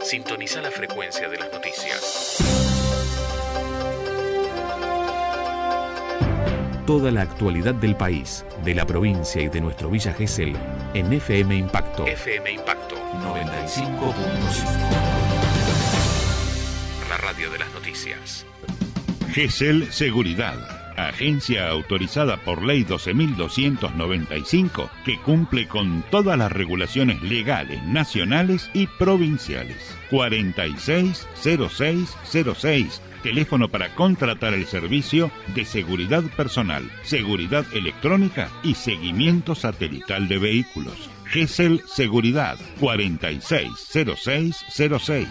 Sintoniza la frecuencia de las noticias. Toda la actualidad del país, de la provincia y de nuestro Villa Gesell en FM Impacto. FM Impacto 95.5. La radio de las noticias. Gesell Seguridad, agencia autorizada por Ley 12.295, que cumple con todas las regulaciones legales, nacionales y provinciales. 460606, teléfono para contratar el servicio de seguridad personal, seguridad electrónica y seguimiento satelital de vehículos. Gesell Seguridad, 460606.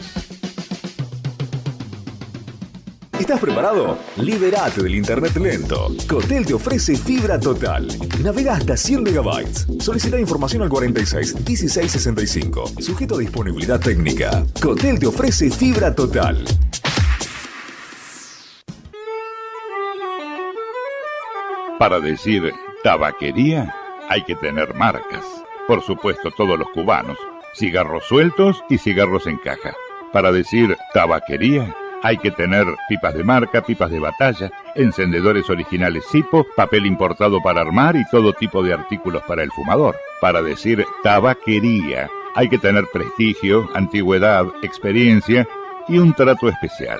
¿Estás preparado? Liberate del internet lento. Cotel te ofrece fibra total. Navega hasta 100 megabytes. Solicita información al 46 16 65. Sujeto a disponibilidad técnica. Cotel te ofrece fibra total. Para decir tabaquería hay que tener marcas. Por supuesto, todos los cubanos. Cigarros sueltos y cigarros en caja. Para decir tabaquería hay que tener pipas de marca, pipas de batalla, encendedores originales Zippo, papel importado para armar y todo tipo de artículos para el fumador. Para decir tabaquería hay que tener prestigio, antigüedad, experiencia y un trato especial.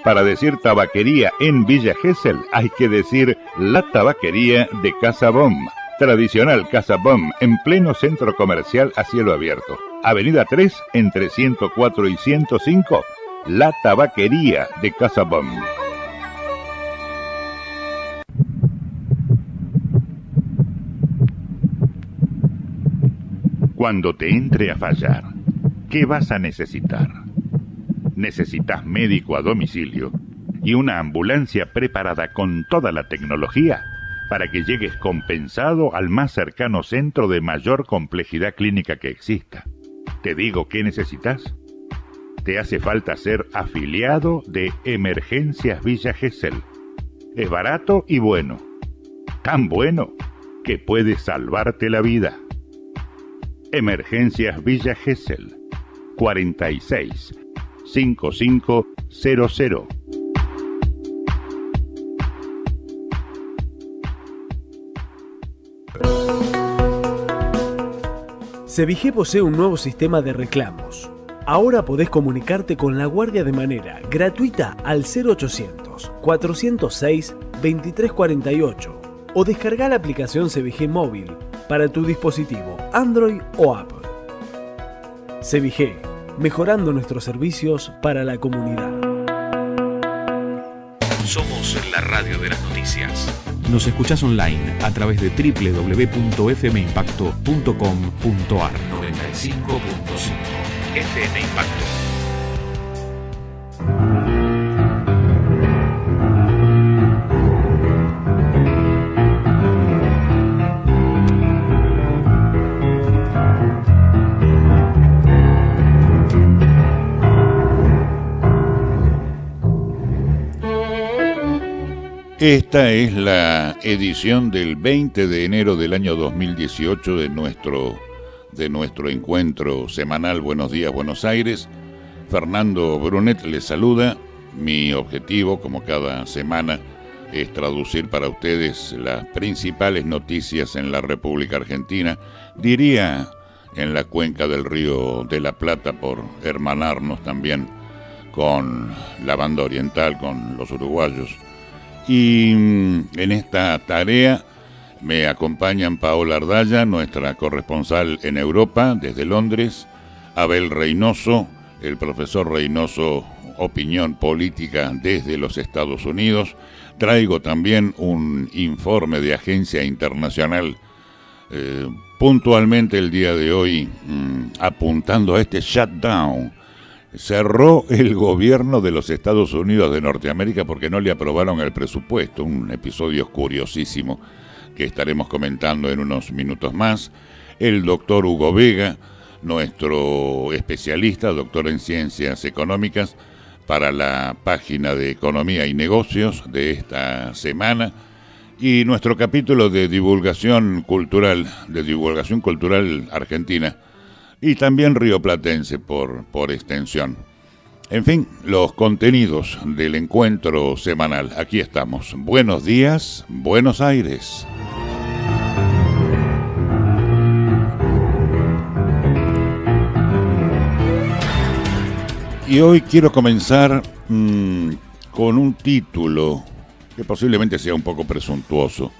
Para decir tabaquería en Villa Gesell hay que decir la tabaquería de Casa Bomb. Tradicional Casa Bomb en pleno centro comercial a cielo abierto. Avenida 3 entre 104 y 105. La tabaquería de Casa Bomb. Cuando te entre a fallar, ¿qué vas a necesitar? Necesitas médico a domicilio y una ambulancia preparada con toda la tecnología para que llegues compensado al más cercano centro de mayor complejidad clínica que exista. ¿Te digo qué necesitas? Te hace falta ser afiliado de Emergencias Villa Gesell. Es barato y bueno. Tan bueno que puede salvarte la vida. Emergencias Villa Gesell. 46 5500. Sevigé posee un nuevo sistema de reclamos. Ahora podés comunicarte con la Guardia de manera gratuita al 0800 406 2348 o descargar la aplicación Sevigé Móvil para tu dispositivo Android o Apple. Sevigé, mejorando nuestros servicios para la comunidad. Somos la radio de las noticias. Nos escuchás online a través de www.fmimpacto.com.ar. 95.5 FM Impacto. Esta es la edición del 20 de enero del año 2018 de nuestro encuentro semanal Buenos Días Buenos Aires. Fernando Brunet les saluda. Mi objetivo, como cada semana, es traducir para ustedes las principales noticias en la República Argentina, diría en la cuenca del Río de la Plata, por hermanarnos también con la banda oriental, con los uruguayos. Y en esta tarea me acompañan Paola Ardaya, nuestra corresponsal en Europa, desde Londres, Abel Reynoso, el profesor Reynoso, opinión política desde los Estados Unidos. Traigo también un informe de agencia internacional, puntualmente el día de hoy, apuntando a este shutdown. Cerró el gobierno de los Estados Unidos de Norteamérica porque no le aprobaron el presupuesto. Un episodio curiosísimo que estaremos comentando en unos minutos más. El doctor Hugo Vega, nuestro especialista, doctor en Ciencias Económicas, para la página de Economía y Negocios de esta semana. Y nuestro capítulo de divulgación cultural argentina, y también rioplatense por extensión. En fin, los contenidos del encuentro semanal. Aquí estamos. Buenos días, Buenos Aires. Y hoy quiero comenzar con un título que posiblemente sea un poco presuntuoso,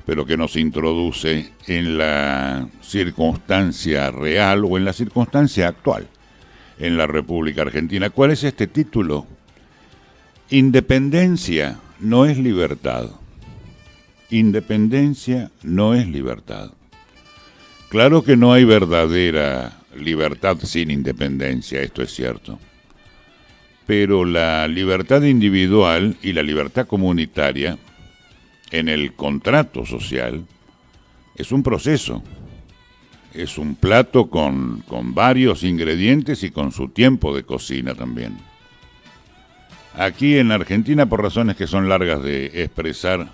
pero que nos introduce en la circunstancia real o en la circunstancia actual en la República Argentina. ¿Cuál es este título? Independencia no es libertad. Independencia no es libertad. Claro que no hay verdadera libertad sin independencia, esto es cierto. Pero la libertad individual y la libertad comunitaria en el contrato social es un proceso, es un plato con varios ingredientes y con su tiempo de cocina también. Aquí en Argentina, por razones que son largas de expresar,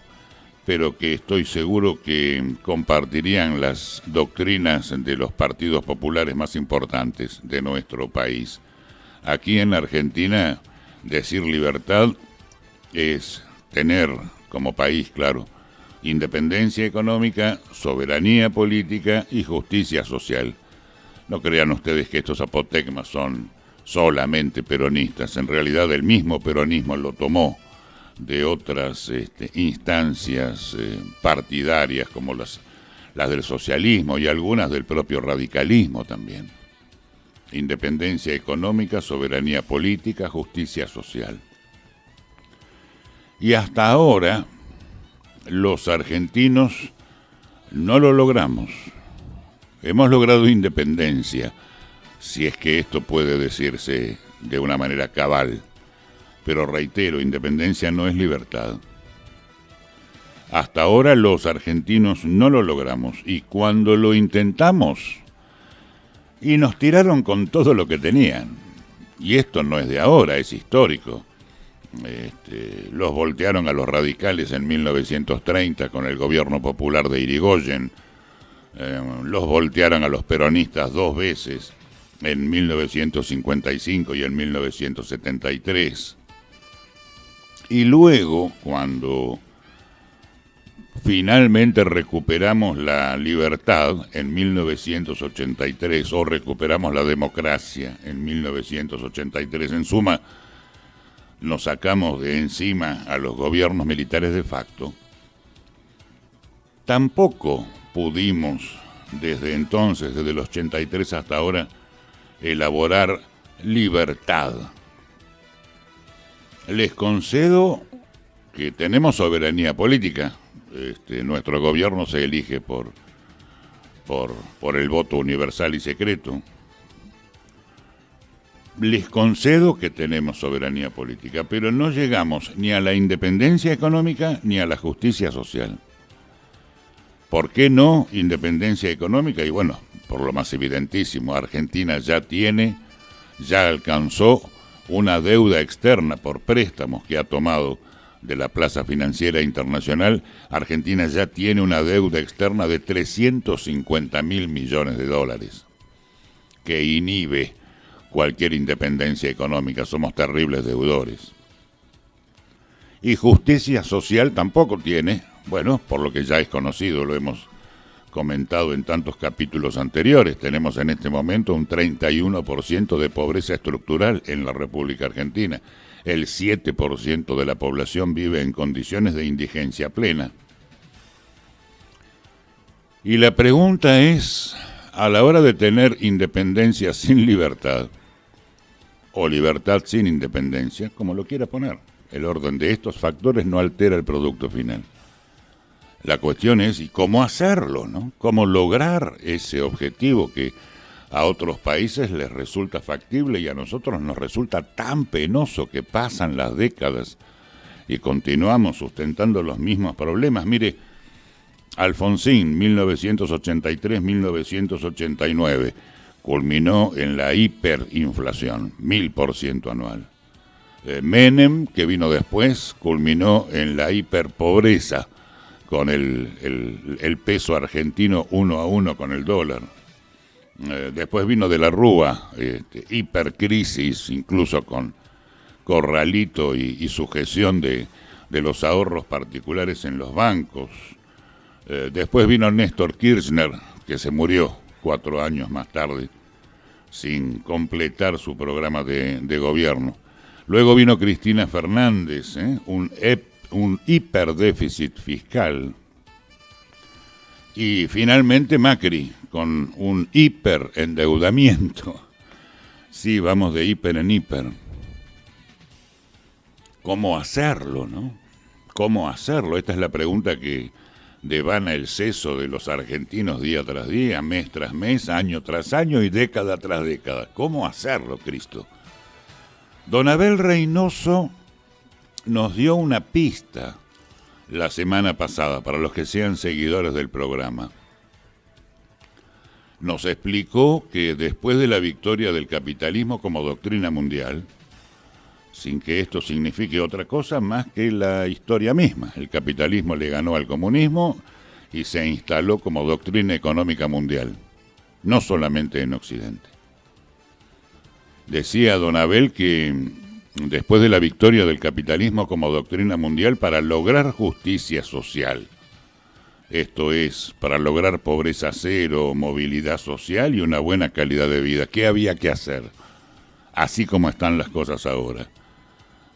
pero que estoy seguro que compartirían las doctrinas de los partidos populares más importantes de nuestro país. Aquí en Argentina, decir libertad es tener como país, claro, independencia económica, soberanía política y justicia social. No crean ustedes que estos apotegmas son solamente peronistas. En realidad el mismo peronismo lo tomó de otras instancias partidarias como las del socialismo y algunas del propio radicalismo también. Independencia económica, soberanía política, justicia social. Y hasta ahora los argentinos no lo logramos. Hemos logrado independencia, si es que esto puede decirse de una manera cabal. Pero reitero, independencia no es libertad. Hasta ahora los argentinos no lo logramos. Y cuando lo intentamos, y nos tiraron con todo lo que tenían. Y esto no es de ahora, es histórico. Los voltearon a los radicales en 1930 con el gobierno popular de Irigoyen. Los voltearon a los peronistas 2 veces, en 1955 y en 1973. Y luego, cuando finalmente recuperamos la libertad en 1983, o recuperamos la democracia en 1983, en suma, nos sacamos de encima a los gobiernos militares de facto, tampoco pudimos desde entonces, desde el 83 hasta ahora, elaborar libertad. Les concedo que tenemos soberanía política. Nuestro gobierno se elige por el voto universal y secreto. Les concedo que tenemos soberanía política, pero no llegamos ni a la independencia económica ni a la justicia social. ¿Por qué no independencia económica? Y bueno, por lo más evidentísimo, Argentina ya alcanzó una deuda externa por préstamos que ha tomado de la plaza financiera internacional. Argentina ya tiene una deuda externa de 350.000 millones de dólares, que inhibe cualquier independencia económica. Somos terribles deudores. Y justicia social tampoco tiene, bueno, por lo que ya es conocido, lo hemos comentado en tantos capítulos anteriores. Tenemos en este momento un 31% de pobreza estructural en la República Argentina. El 7% de la población vive en condiciones de indigencia plena. Y la pregunta es, a la hora de tener independencia sin libertad, o libertad sin independencia, como lo quiera poner, el orden de estos factores no altera el producto final. La cuestión es, ¿y cómo hacerlo, no? ¿Cómo lograr ese objetivo que a otros países les resulta factible y a nosotros nos resulta tan penoso que pasan las décadas y continuamos sustentando los mismos problemas? Mire, Alfonsín, 1983-1989, culminó en la hiperinflación, 1000% anual. Menem, que vino después, culminó en la hiperpobreza, con el peso argentino 1 a 1 con el dólar. Después vino de la Rúa, hipercrisis, incluso con corralito y sujeción de los ahorros particulares en los bancos. Después vino Néstor Kirchner, que se murió 4 años más tarde, sin completar su programa de gobierno. Luego vino Cristina Fernández, un hiperdéficit fiscal. Y finalmente Macri, con un hiperendeudamiento. Sí, vamos de hiper en hiper. ¿Cómo hacerlo, no? ¿Cómo hacerlo? Esta es la pregunta que devana el seso de los argentinos día tras día, mes tras mes, año tras año y década tras década. ¿Cómo hacerlo, Cristo? Don Abel Reynoso nos dio una pista la semana pasada, para los que sean seguidores del programa. Nos explicó que después de la victoria del capitalismo como doctrina mundial, sin que esto signifique otra cosa más que la historia misma, el capitalismo le ganó al comunismo y se instaló como doctrina económica mundial, no solamente en Occidente. Decía don Abel que después de la victoria del capitalismo como doctrina mundial, para lograr justicia social, esto es, para lograr pobreza cero, movilidad social y una buena calidad de vida, ¿qué había que hacer? Así como están las cosas ahora.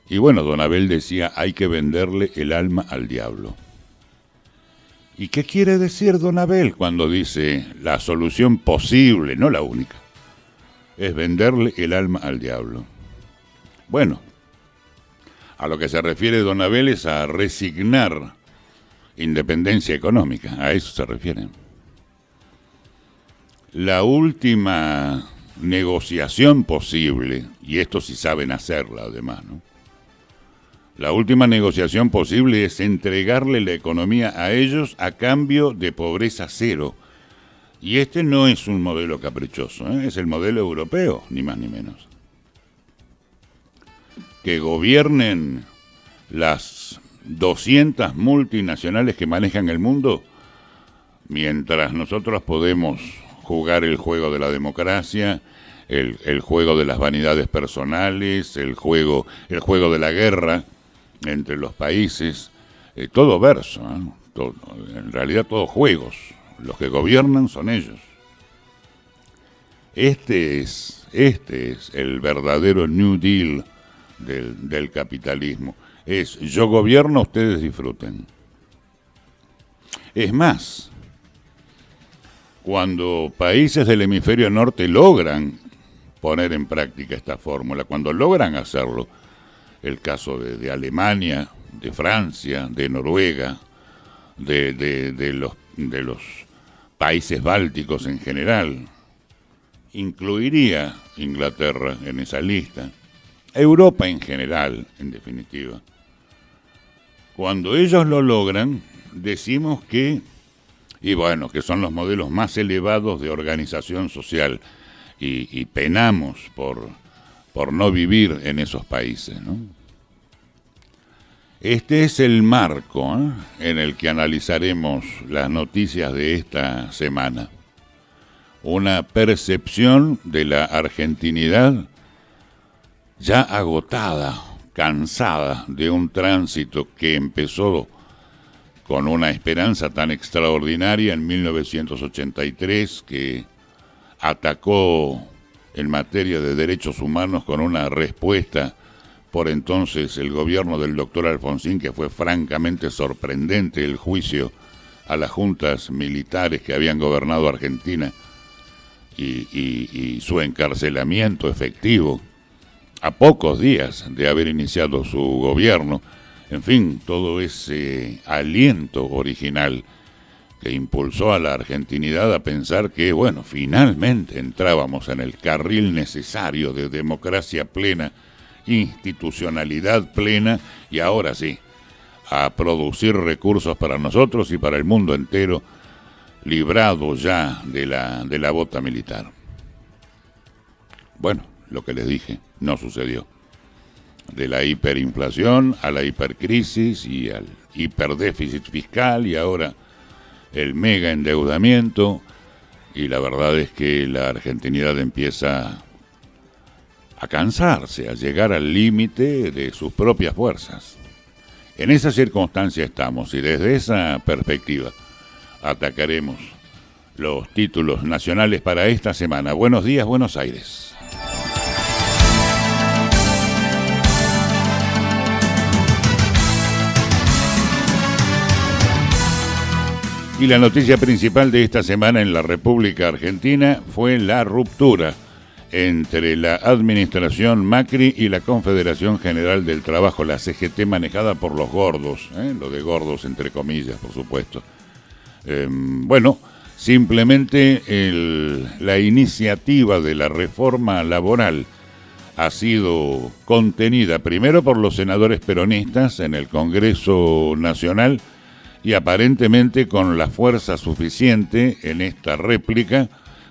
Y bueno, don Abel decía, hay que venderle el alma al diablo. ¿Y qué quiere decir don Abel cuando dice la solución posible, no la única, es venderle el alma al diablo? Bueno, a lo que se refiere don Abel es a resignar independencia económica, a eso se refiere. La última negociación posible, y esto sí saben hacerla además, ¿no? La última negociación posible es entregarle la economía a ellos a cambio de pobreza cero. Y este no es un modelo caprichoso, es el modelo europeo, ni más ni menos. Que gobiernen las 200 multinacionales que manejan el mundo, mientras nosotros podemos jugar el juego de la democracia, el juego de las vanidades personales, el juego de la guerra entre los países, todo verso, todo, en realidad todos juegos. Los que gobiernan son ellos. Este es el verdadero New Deal del capitalismo. Es yo gobierno, ustedes disfruten. Es más, cuando países del hemisferio norte logran poner en práctica esta fórmula, cuando logran hacerlo, el caso de Alemania, de Francia, de Noruega, de los países bálticos en general, incluiría Inglaterra en esa lista, Europa en general, en definitiva. Cuando ellos lo logran, decimos que que son los modelos más elevados de organización social, y penamos por no vivir en esos países, ¿no? Este es el marco en el que analizaremos las noticias de esta semana. Una percepción de la argentinidad ya agotada, cansada de un tránsito que empezó con una esperanza tan extraordinaria en 1983, que atacó en materia de derechos humanos con una respuesta por entonces el gobierno del doctor Alfonsín, que fue francamente sorprendente, el juicio a las juntas militares que habían gobernado Argentina y su encarcelamiento efectivo a pocos días de haber iniciado su gobierno. En fin, todo ese aliento original que impulsó a la argentinidad a pensar que, finalmente entrábamos en el carril necesario de democracia plena, institucionalidad plena, y ahora sí, a producir recursos para nosotros y para el mundo entero, librado ya de la bota militar. Bueno, lo que les dije, no sucedió. De la hiperinflación a la hipercrisis y al hiperdéficit fiscal, y ahora el mega endeudamiento, y la verdad es que la argentinidad empieza a cansarse, a llegar al límite de sus propias fuerzas. En esa circunstancia estamos y desde esa perspectiva atacaremos los títulos nacionales para esta semana. Buenos días, Buenos Aires. Y la noticia principal de esta semana en la República Argentina fue la ruptura entre la administración Macri y la Confederación General del Trabajo, la CGT, manejada por los gordos, lo de gordos entre comillas, por supuesto. Simplemente la iniciativa de la reforma laboral ha sido contenida primero por los senadores peronistas en el Congreso Nacional y aparentemente con la fuerza suficiente en esta réplica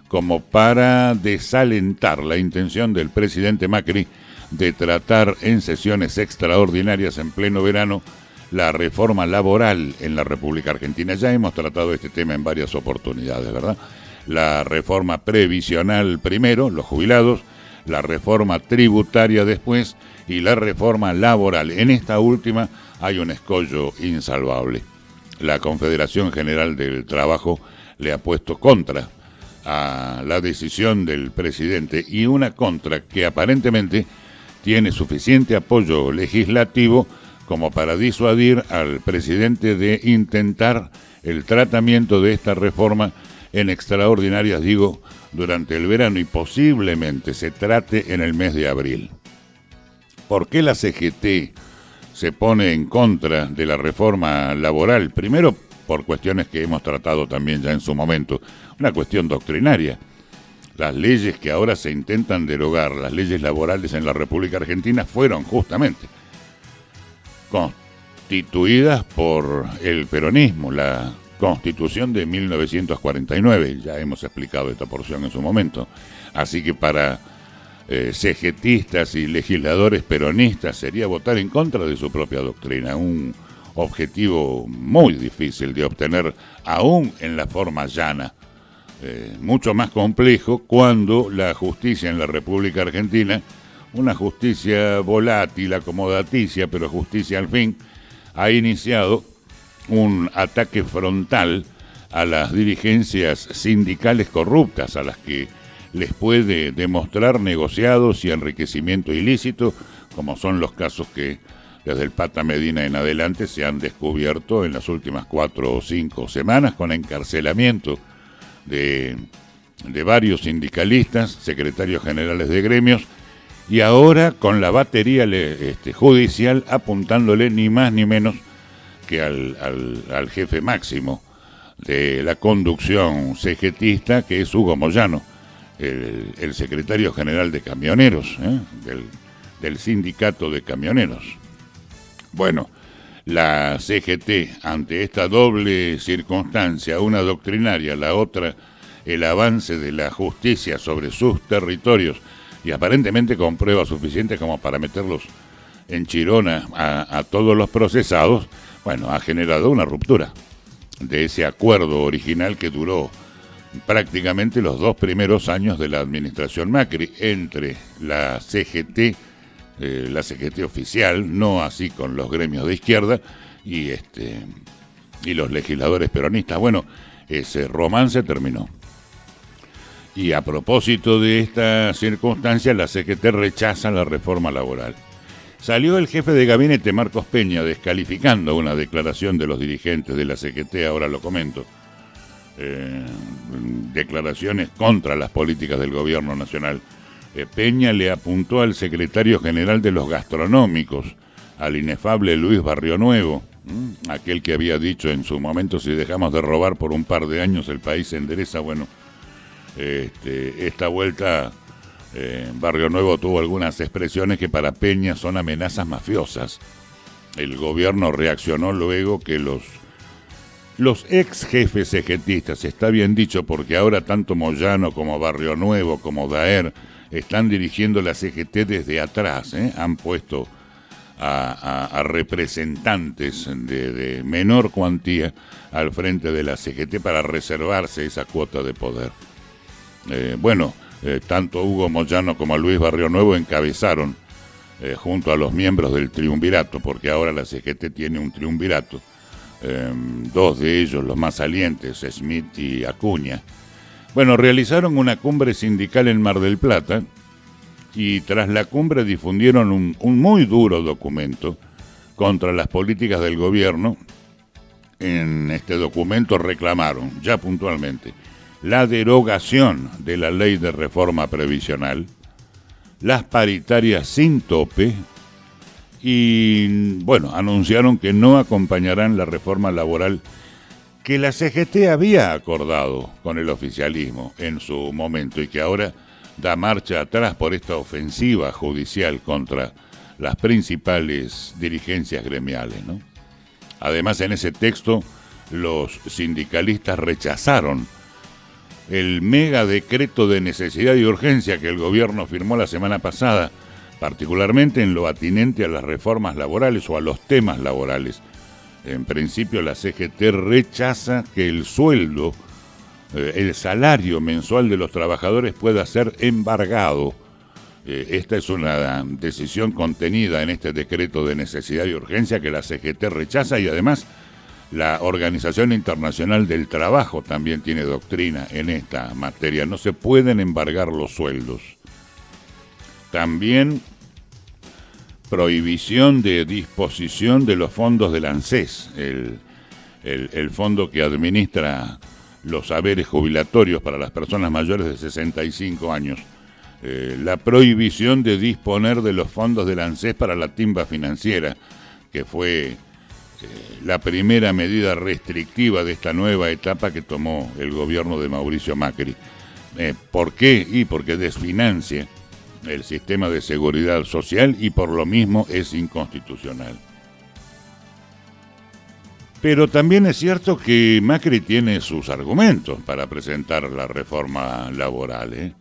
como para desalentar la intención del presidente Macri de tratar en sesiones extraordinarias en pleno verano la reforma laboral en la República Argentina. Ya hemos tratado este tema en varias oportunidades, ¿verdad? La reforma previsional primero, los jubilados, la reforma tributaria después y la reforma laboral. En esta última hay un escollo insalvable. La Confederación General del Trabajo le ha puesto contra a la decisión del presidente y una contra que aparentemente tiene suficiente apoyo legislativo como para disuadir al presidente de intentar el tratamiento de esta reforma en extraordinarias, durante el verano y posiblemente se trate en el mes de abril. ¿Por qué la CGT se pone en contra de la reforma laboral? Primero, por cuestiones que hemos tratado también ya en su momento, una cuestión doctrinaria. Las leyes que ahora se intentan derogar, las leyes laborales en la República Argentina, fueron justamente constituidas por el peronismo, la Constitución de 1949, ya hemos explicado esta porción en su momento. Así que para CGTistas y legisladores peronistas sería votar en contra de su propia doctrina, un objetivo muy difícil de obtener aún en la forma llana, mucho más complejo cuando la justicia en la República Argentina, una justicia volátil, acomodaticia, pero justicia al fin, ha iniciado un ataque frontal a las dirigencias sindicales corruptas, a las que les puede demostrar negociados y enriquecimiento ilícito, como son los casos que desde el Pata Medina en adelante se han descubierto en las últimas 4 o 5 semanas, con encarcelamiento de varios sindicalistas, secretarios generales de gremios, y ahora con la batería judicial apuntándole ni más ni menos que al jefe máximo de la conducción CGTista, que es Hugo Moyano, el secretario general de camioneros, del sindicato de camioneros. Bueno, la CGT, ante esta doble circunstancia, una doctrinaria, la otra el avance de la justicia sobre sus territorios, y aparentemente con pruebas suficientes como para meterlos en chirona a todos los procesados, bueno, ha generado una ruptura de ese acuerdo original que duró prácticamente los 2 primeros años de la administración Macri entre la CGT oficial, no así con los gremios de izquierda, y los legisladores peronistas. Bueno, ese romance terminó. Y a propósito de esta circunstancia, la CGT rechaza la reforma laboral. Salió el jefe de gabinete, Marcos Peña, descalificando una declaración de los dirigentes de la CGT, ahora lo comento. Declaraciones contra las políticas del gobierno nacional. Peña le apuntó al secretario general de los gastronómicos, al inefable Luis Barrionuevo, aquel que había dicho en su momento: si dejamos de robar por un par de años el país se endereza. Bueno, esta vuelta Barrionuevo tuvo algunas expresiones que para Peña son amenazas mafiosas. El gobierno reaccionó luego que los ex jefes CGTistas, está bien dicho porque ahora tanto Moyano como Barrionuevo como Daer están dirigiendo la CGT desde atrás, han puesto a representantes de menor cuantía al frente de la CGT para reservarse esa cuota de poder. Tanto Hugo Moyano como Luis Barrio Nuevo encabezaron junto a los miembros del triunvirato, porque ahora la CGT tiene un triunvirato, dos de ellos los más salientes, Smith y Acuña. Bueno, realizaron una cumbre sindical en Mar del Plata y tras la cumbre difundieron un muy duro documento contra las políticas del gobierno. En este documento reclamaron, ya puntualmente, la derogación de la ley de reforma previsional, las paritarias sin tope y, anunciaron que no acompañarán la reforma laboral que la CGT había acordado con el oficialismo en su momento y que ahora da marcha atrás por esta ofensiva judicial contra las principales dirigencias gremiales, ¿no? Además, en ese texto, los sindicalistas rechazaron el mega decreto de necesidad y urgencia que el gobierno firmó la semana pasada, particularmente en lo atinente a las reformas laborales o a los temas laborales. En principio, la CGT rechaza que el sueldo, el salario mensual de los trabajadores pueda ser embargado. Esta es una decisión contenida en este decreto de necesidad y urgencia que la CGT rechaza y además la Organización Internacional del Trabajo también tiene doctrina en esta materia. No se pueden embargar los sueldos. También prohibición de disposición de los fondos del ANSES, el fondo que administra los haberes jubilatorios para las personas mayores de 65 años. La prohibición de disponer de los fondos del ANSES para la timba financiera, que fue la primera medida restrictiva de esta nueva etapa que tomó el gobierno de Mauricio Macri. ¿Por qué? Y porque desfinancia el sistema de seguridad social y por lo mismo es inconstitucional. Pero también es cierto que Macri tiene sus argumentos para presentar la reforma laboral,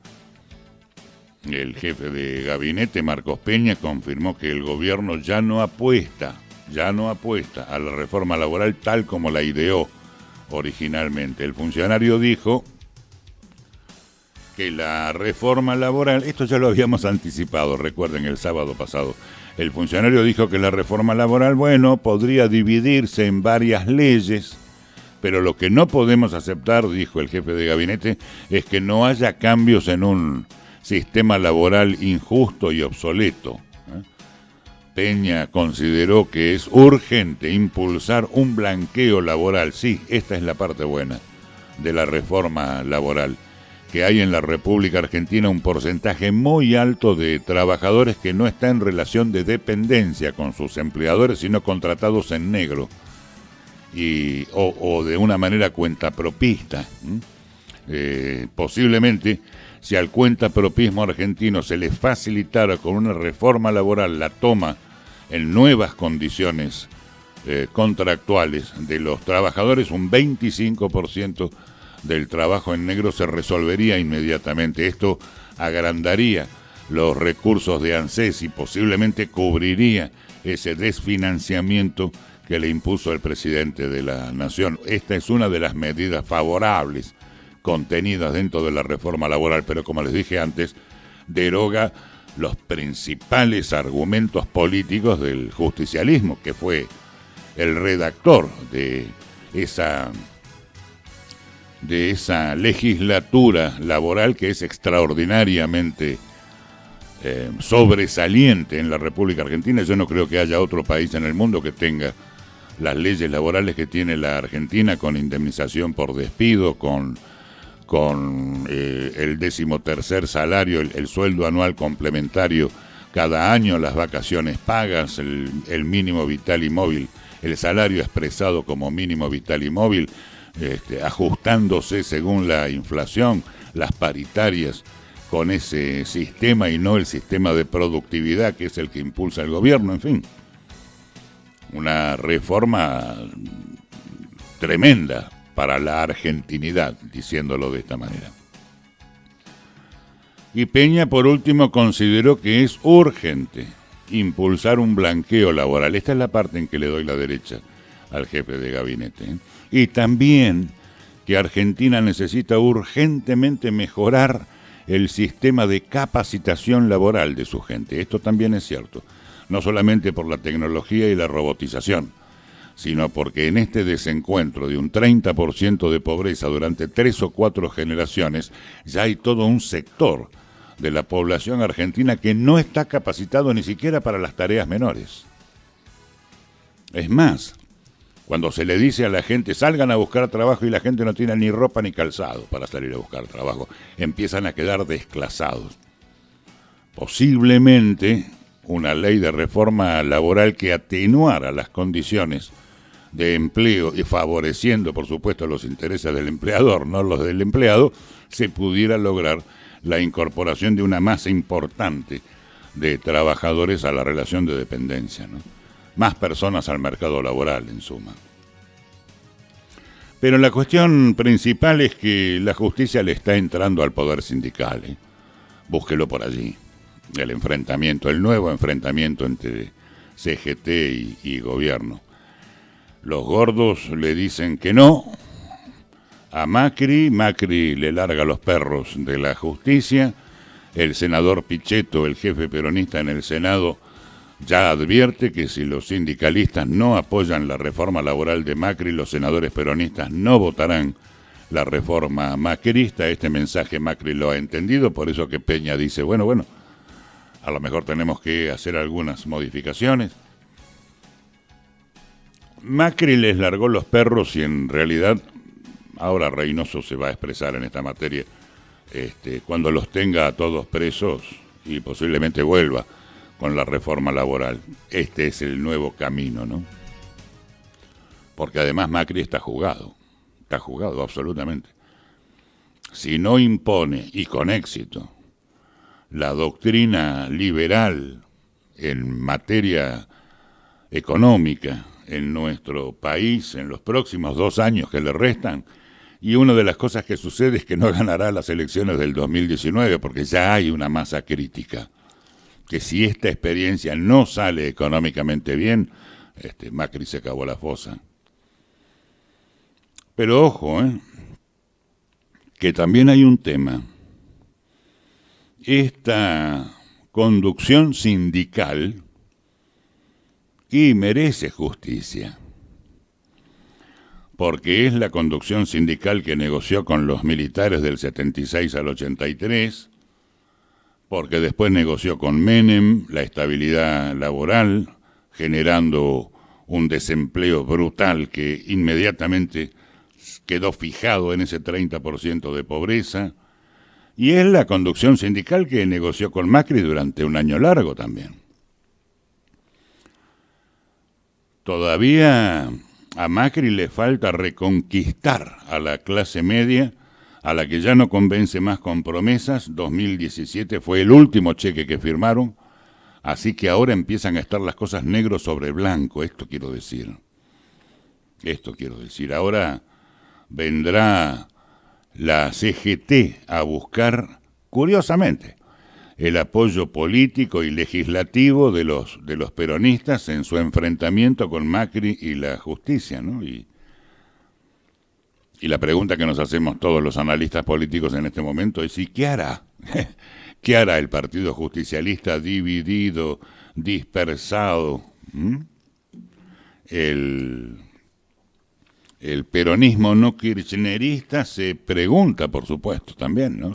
El jefe de gabinete, Marcos Peña, confirmó que el gobierno ya no apuesta a la reforma laboral tal como la ideó originalmente. El funcionario dijo que la reforma laboral, esto ya lo habíamos anticipado, recuerden, el sábado pasado. El funcionario dijo que la reforma laboral, podría dividirse en varias leyes, pero lo que no podemos aceptar, dijo el jefe de gabinete, es que no haya cambios en un sistema laboral injusto y obsoleto. Peña consideró que es urgente impulsar un blanqueo laboral. Sí, esta es la parte buena de la reforma laboral, que hay en la República Argentina un porcentaje muy alto de trabajadores que no está en relación de dependencia con sus empleadores, sino contratados en negro o de una manera cuentapropista. Posiblemente, si al cuentapropismo argentino se le facilitara con una reforma laboral la toma en nuevas condiciones contractuales de los trabajadores, un 25% del trabajo en negro se resolvería inmediatamente. Esto agrandaría los recursos de ANSES y posiblemente cubriría ese desfinanciamiento que le impuso el presidente de la Nación. Esta es una de las medidas favorables contenidas dentro de la reforma laboral, pero como les dije antes, deroga los principales argumentos políticos del justicialismo, que fue el redactor de esa legislatura laboral que es extraordinariamente sobresaliente en la República Argentina. Yo no creo que haya otro país en el mundo que tenga las leyes laborales que tiene la Argentina, con indemnización por despido, con el 13º salario, el sueldo anual complementario cada año, las vacaciones pagas, el mínimo vital y móvil, el salario expresado como mínimo vital y móvil, ajustándose según la inflación, las paritarias con ese sistema y no el sistema de productividad que es el que impulsa el gobierno. En fin, una reforma tremenda para la argentinidad, diciéndolo de esta manera. Y Peña, por último, consideró que es urgente impulsar un blanqueo laboral. Esta es la parte en que le doy la derecha al jefe de gabinete. Y también que Argentina necesita urgentemente mejorar el sistema de capacitación laboral de su gente. Esto también es cierto, no solamente por la tecnología y la robotización, sino porque en este desencuentro de un 30% de pobreza durante 3 o 4 generaciones, ya hay todo un sector de la población argentina que no está capacitado ni siquiera para las tareas menores. Es más, cuando se le dice a la gente salgan a buscar trabajo y la gente no tiene ni ropa ni calzado para salir a buscar trabajo, empiezan a quedar desclasados. Posiblemente una ley de reforma laboral que atenuara las condiciones de empleo y favoreciendo, por supuesto, los intereses del empleador, no los del empleado, se pudiera lograr la incorporación de una masa importante de trabajadores a la relación de dependencia, ¿no? Más personas al mercado laboral, en suma. Pero la cuestión principal es que la justicia le está entrando al poder sindical, ¿eh? Búsquelo por allí. El enfrentamiento, el nuevo enfrentamiento entre CGT y gobierno. Los gordos le dicen que no a Macri, Macri le larga los perros de la justicia, el senador Pichetto, el jefe peronista en el Senado, ya advierte que si los sindicalistas no apoyan la reforma laboral de Macri, los senadores peronistas no votarán la reforma macrista. Este mensaje Macri lo ha entendido, por eso que Peña dice, bueno, a lo mejor tenemos que hacer algunas modificaciones. Macri les largó los perros y en realidad ahora Reynoso se va a expresar en esta materia cuando los tenga a todos presos y posiblemente vuelva con la reforma laboral. Este es el nuevo camino, ¿no? Porque además Macri está jugado absolutamente. Si no impone, y con éxito, la doctrina liberal en materia económica en nuestro país en los próximos 2 años que le restan, y una de las cosas que sucede es que no ganará las elecciones del 2019 porque ya hay una masa crítica que si esta experiencia no sale económicamente bien, Macri se cavó la fosa. Pero ojo, que también hay un tema. Esta conducción sindical y merece justicia, porque es la conducción sindical que negoció con los militares del 76 al 83, porque después negoció con Menem la estabilidad laboral, generando un desempleo brutal que inmediatamente quedó fijado en ese 30% de pobreza, y es la conducción sindical que negoció con Macri durante un año largo también. Todavía a Macri le falta reconquistar a la clase media, a la que ya no convence más con promesas. 2017 fue el último cheque que firmaron, así que ahora empiezan a estar las cosas negro sobre blanco. Esto quiero decir. Ahora vendrá la CGT a buscar, curiosamente, el apoyo político y legislativo de los peronistas en su enfrentamiento con Macri y la justicia, ¿no? Y la pregunta que nos hacemos todos los analistas políticos en este momento es, ¿y qué hará? ¿Qué hará el Partido Justicialista dividido, dispersado? El peronismo no kirchnerista se pregunta, por supuesto, también, ¿no?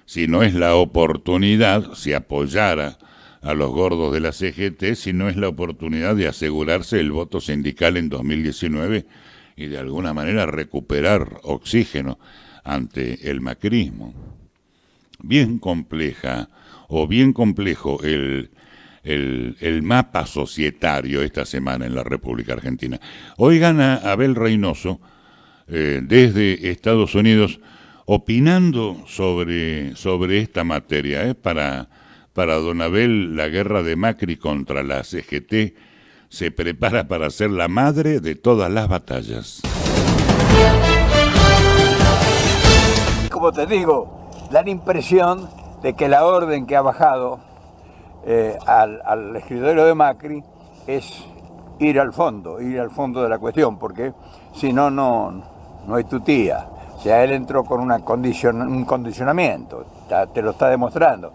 Si no es la oportunidad, si apoyara a los gordos de la CGT, si no es la oportunidad de asegurarse el voto sindical en 2019 y de alguna manera recuperar oxígeno ante el macrismo. Bien compleja o bien complejo el mapa societario esta semana en la República Argentina. Oigan a Abel Reynoso desde Estados Unidos opinando sobre esta materia. Para don Abel, la guerra de Macri contra la CGT se prepara para ser la madre de todas las batallas. Como te digo, da la impresión de que la orden que ha bajado al escritorio de Macri es ir al fondo de la cuestión, porque si no no es tu tía. O sea, él entró con un condicionamiento, te lo está demostrando.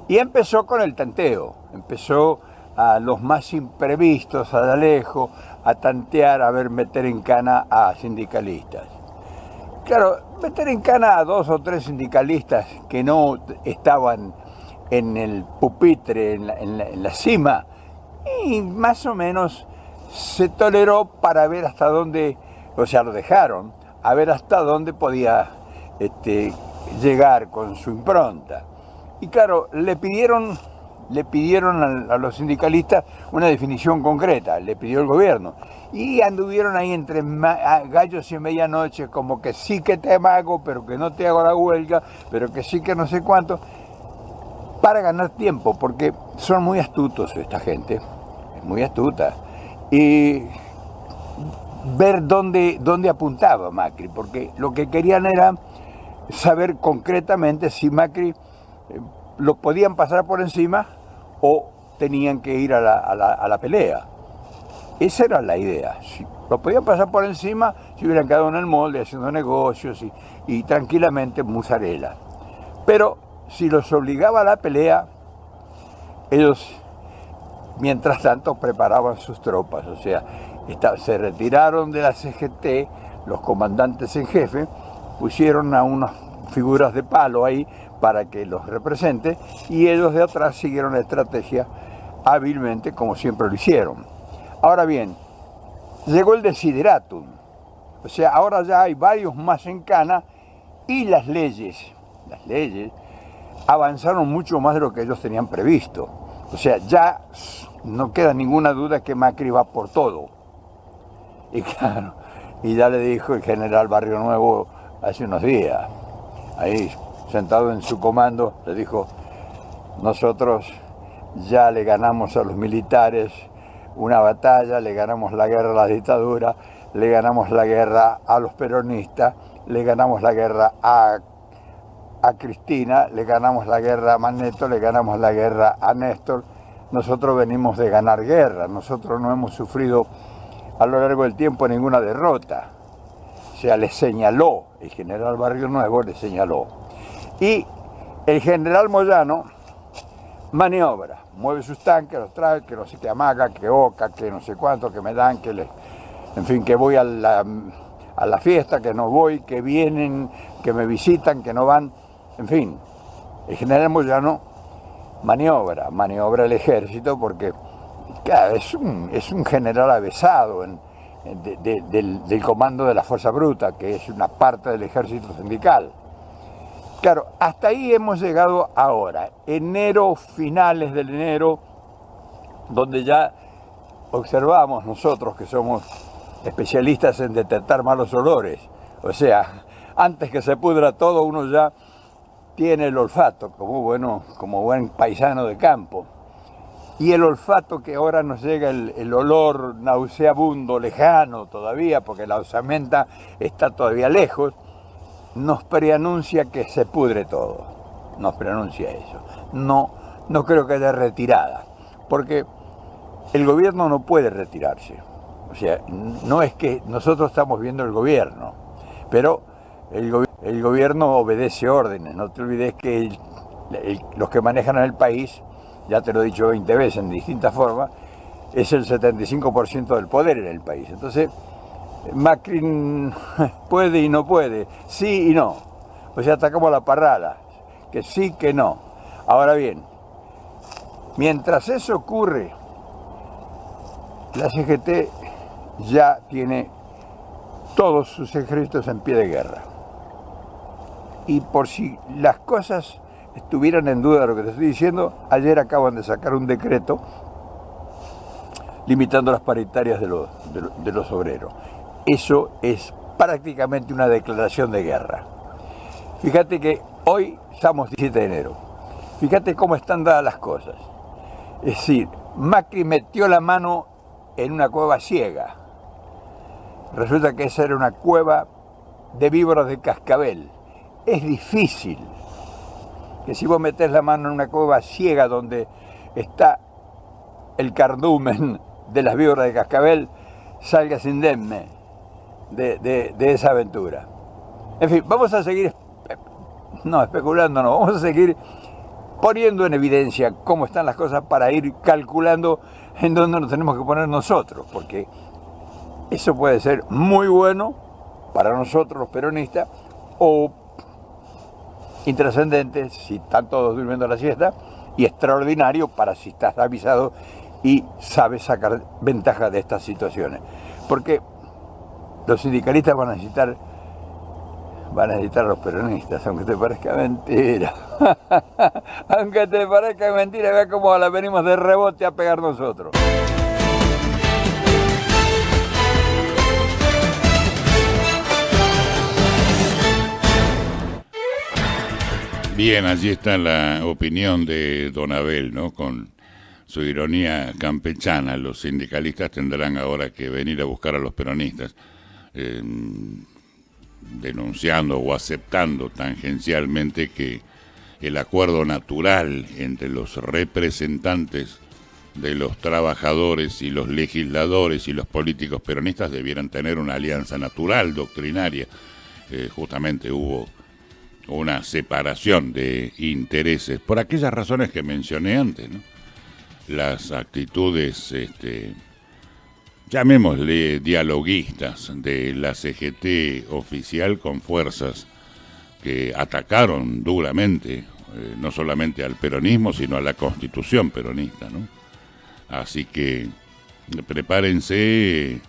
Y empezó con el tanteo, empezó a los más imprevistos, a D'Alejo, a tantear, a ver, meter en cana a sindicalistas. Claro, meter en cana a 2 o 3 sindicalistas que no estaban en el pupitre, en la cima, y más o menos se toleró para ver hasta dónde, o sea, lo dejaron, a ver hasta dónde podía llegar con su impronta. Y claro, le pidieron a los sindicalistas una definición concreta, le pidió el gobierno. Y anduvieron ahí entre gallos y medianoche, como que sí que te hago, pero que no te hago la huelga, pero que sí que no sé cuánto, para ganar tiempo, porque son muy astutos esta gente, es muy astuta. Y ver dónde apuntaba Macri, porque lo que querían era saber concretamente si Macri lo podían pasar por encima o tenían que ir a la pelea. Esa era la idea. Si lo podían pasar por encima, si hubieran quedado en el molde haciendo negocios y tranquilamente musarela. Pero si los obligaba a la pelea, ellos mientras tanto preparaban sus tropas. O sea, se retiraron de la CGT, los comandantes en jefe, pusieron a unas figuras de palo ahí para que los represente, y ellos de atrás siguieron la estrategia hábilmente, como siempre lo hicieron. Ahora bien, llegó el desideratum, o sea, ahora ya hay varios más en cana y las leyes avanzaron mucho más de lo que ellos tenían previsto. O sea, ya no queda ninguna duda que Macri va por todo. Y claro, y ya le dijo el general Barrio Nuevo hace unos días, ahí sentado en su comando, le dijo: nosotros ya le ganamos a los militares una batalla, le ganamos la guerra a la dictadura, le ganamos la guerra a los peronistas, le ganamos la guerra a Cristina, le ganamos la guerra a Manetto, le ganamos la guerra a Néstor. Nosotros venimos de ganar guerra, nosotros no hemos sufrido a lo largo del tiempo ninguna derrota. O sea, le señaló, el general Barrio Nuevo le señaló. Y el general Moyano maniobra, mueve sus tanques, los trae, que no sé qué amaga, que oca, que no sé cuánto, que me dan, en fin, que voy a la fiesta, que no voy, que vienen, que me visitan, que no van, en fin. El general Moyano maniobra el ejército porque, claro, es un general avesado del comando de la Fuerza Bruta, que es una parte del ejército sindical. Claro, hasta ahí hemos llegado ahora, finales del enero, donde ya observamos nosotros que somos especialistas en detectar malos olores. O sea, antes que se pudra todo, uno ya tiene el olfato como buen paisano de campo. Y el olfato que ahora nos llega, el olor nauseabundo, lejano todavía, porque la osamenta está todavía lejos, nos preanuncia que se pudre todo. Nos preanuncia eso. No creo que haya retirada, porque el gobierno no puede retirarse. O sea, no es que nosotros estamos viendo el gobierno, pero el gobierno obedece órdenes. No te olvides que los que manejan el país, ya te lo he dicho 20 veces en distintas formas, es el 75% del poder en el país. Entonces, Macri puede y no puede, sí y no. O sea, está como la parrala, que sí, que no. Ahora bien, mientras eso ocurre, la CGT ya tiene todos sus ejércitos en pie de guerra. Y por si las cosas estuvieran en duda de lo que te estoy diciendo, ayer acaban de sacar un decreto limitando las paritarias de los obreros. Eso es prácticamente una declaración de guerra. Fíjate que hoy estamos 17 de enero. Fíjate cómo están dadas las cosas. Es decir, Macri metió la mano en una cueva ciega. Resulta que esa era una cueva de víboras de cascabel. Es difícil que si vos metés la mano en una cueva ciega donde está el cardumen de las víboras de cascabel, salgas indemne. de esa aventura. En fin, vamos a seguir, especulando, vamos a seguir poniendo en evidencia cómo están las cosas para ir calculando en dónde nos tenemos que poner nosotros, porque eso puede ser muy bueno para nosotros los peronistas o intrascendente si están todos durmiendo la siesta y extraordinario para si estás avisado y sabes sacar ventaja de estas situaciones. Porque los sindicalistas van a necesitar a los peronistas, aunque te parezca mentira. Aunque te parezca mentira, vea cómo la venimos de rebote a pegar nosotros. Bien, allí está la opinión de don Abel, ¿no? Con su ironía campechana. Los sindicalistas tendrán ahora que venir a buscar a los peronistas, denunciando o aceptando tangencialmente que el acuerdo natural entre los representantes de los trabajadores y los legisladores y los políticos peronistas debieran tener una alianza natural, doctrinaria. Justamente hubo una separación de intereses, por aquellas razones que mencioné antes, ¿no? Las actitudes, llamémosle dialoguistas, de la CGT oficial con fuerzas que atacaron duramente, no solamente al peronismo, sino a la Constitución peronista, ¿no? Así que prepárense.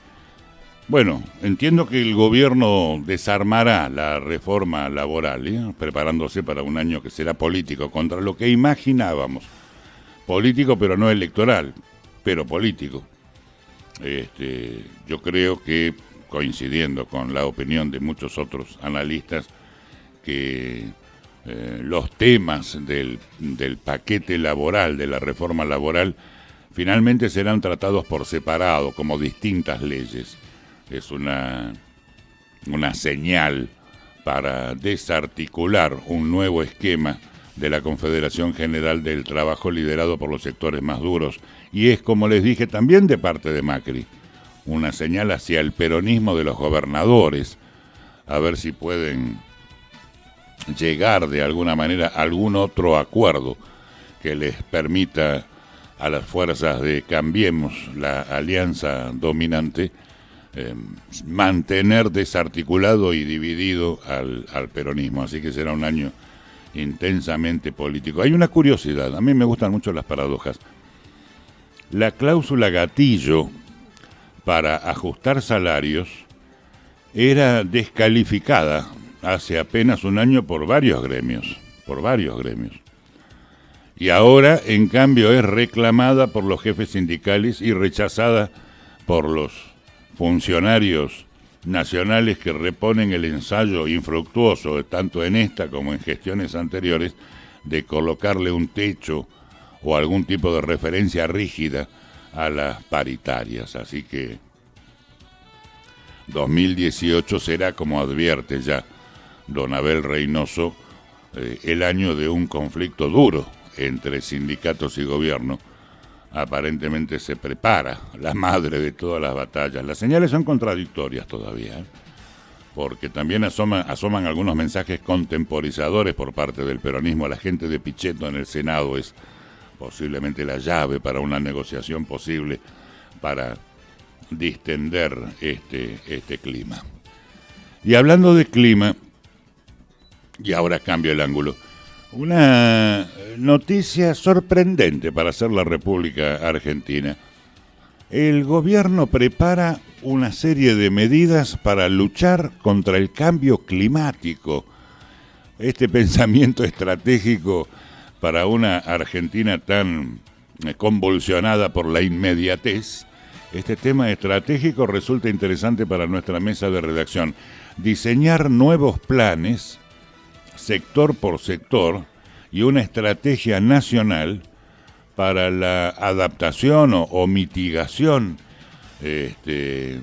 Bueno, entiendo que el gobierno desarmará la reforma laboral, preparándose para un año que será político, contra lo que imaginábamos. Político, pero no electoral, pero político. Yo creo que, coincidiendo con la opinión de muchos otros analistas, que los temas del paquete laboral, de la reforma laboral, finalmente serán tratados por separado, como distintas leyes. Es una señal para desarticular un nuevo esquema de la Confederación General del Trabajo liderado por los sectores más duros. Y es, como les dije, también de parte de Macri, una señal hacia el peronismo de los gobernadores, a ver si pueden llegar de alguna manera a algún otro acuerdo que les permita a las fuerzas de Cambiemos, la alianza dominante, mantener desarticulado y dividido al peronismo. Así que será un año intensamente político. Hay una curiosidad, a mí me gustan mucho las paradojas. La cláusula gatillo para ajustar salarios era descalificada hace apenas un año por varios gremios. Y ahora, en cambio, es reclamada por los jefes sindicales y rechazada por los funcionarios nacionales que reponen el ensayo infructuoso, tanto en esta como en gestiones anteriores, de colocarle un techo o algún tipo de referencia rígida a las paritarias. Así que 2018 será, como advierte ya don Abel Reynoso, el año de un conflicto duro entre sindicatos y gobierno. Aparentemente se prepara la madre de todas las batallas. Las señales son contradictorias todavía, porque también asoman algunos mensajes contemporizadores por parte del peronismo. La gente de Pichetto en el Senado es posiblemente la llave para una negociación posible para distender este clima. Y hablando de clima, y ahora cambio el ángulo, una noticia sorprendente para hacer la República Argentina. El gobierno prepara una serie de medidas para luchar contra el cambio climático. Este pensamiento estratégico para una Argentina tan convulsionada por la inmediatez, este tema estratégico resulta interesante para nuestra mesa de redacción. Diseñar nuevos planes sector por sector, y una estrategia nacional para la adaptación o mitigación de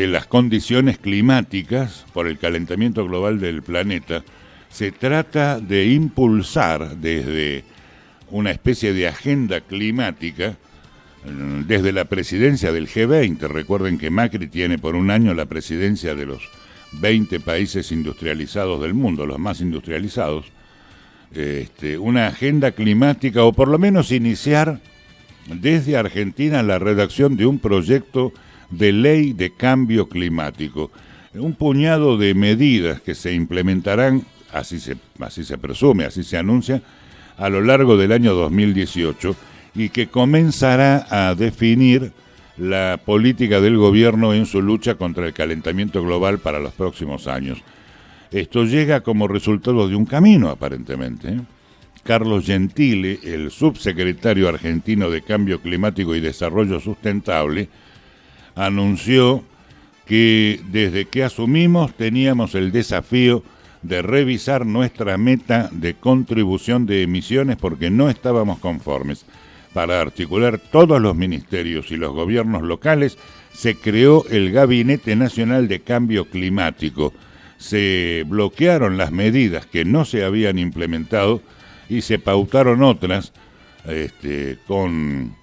las condiciones climáticas por el calentamiento global del planeta. Se trata de impulsar desde una especie de agenda climática desde la presidencia del G20. Recuerden que Macri tiene por un año la presidencia de los 20 países industrializados del mundo, los más industrializados. Una agenda climática, o por lo menos iniciar desde Argentina la redacción de un proyecto de ley de cambio climático. Un puñado de medidas que se implementarán, así se presume, así se anuncia, a lo largo del año 2018, y que comenzará a definir la política del gobierno en su lucha contra el calentamiento global para los próximos años. Esto llega como resultado de un camino, aparentemente. Carlos Gentile, el subsecretario argentino de Cambio Climático y Desarrollo Sustentable, anunció que desde que asumimos teníamos el desafío de revisar nuestra meta de contribución de emisiones porque no estábamos conformes. Para articular todos los ministerios y los gobiernos locales, se creó el Gabinete Nacional de Cambio Climático. Se bloquearon las medidas que no se habían implementado y se pautaron otras con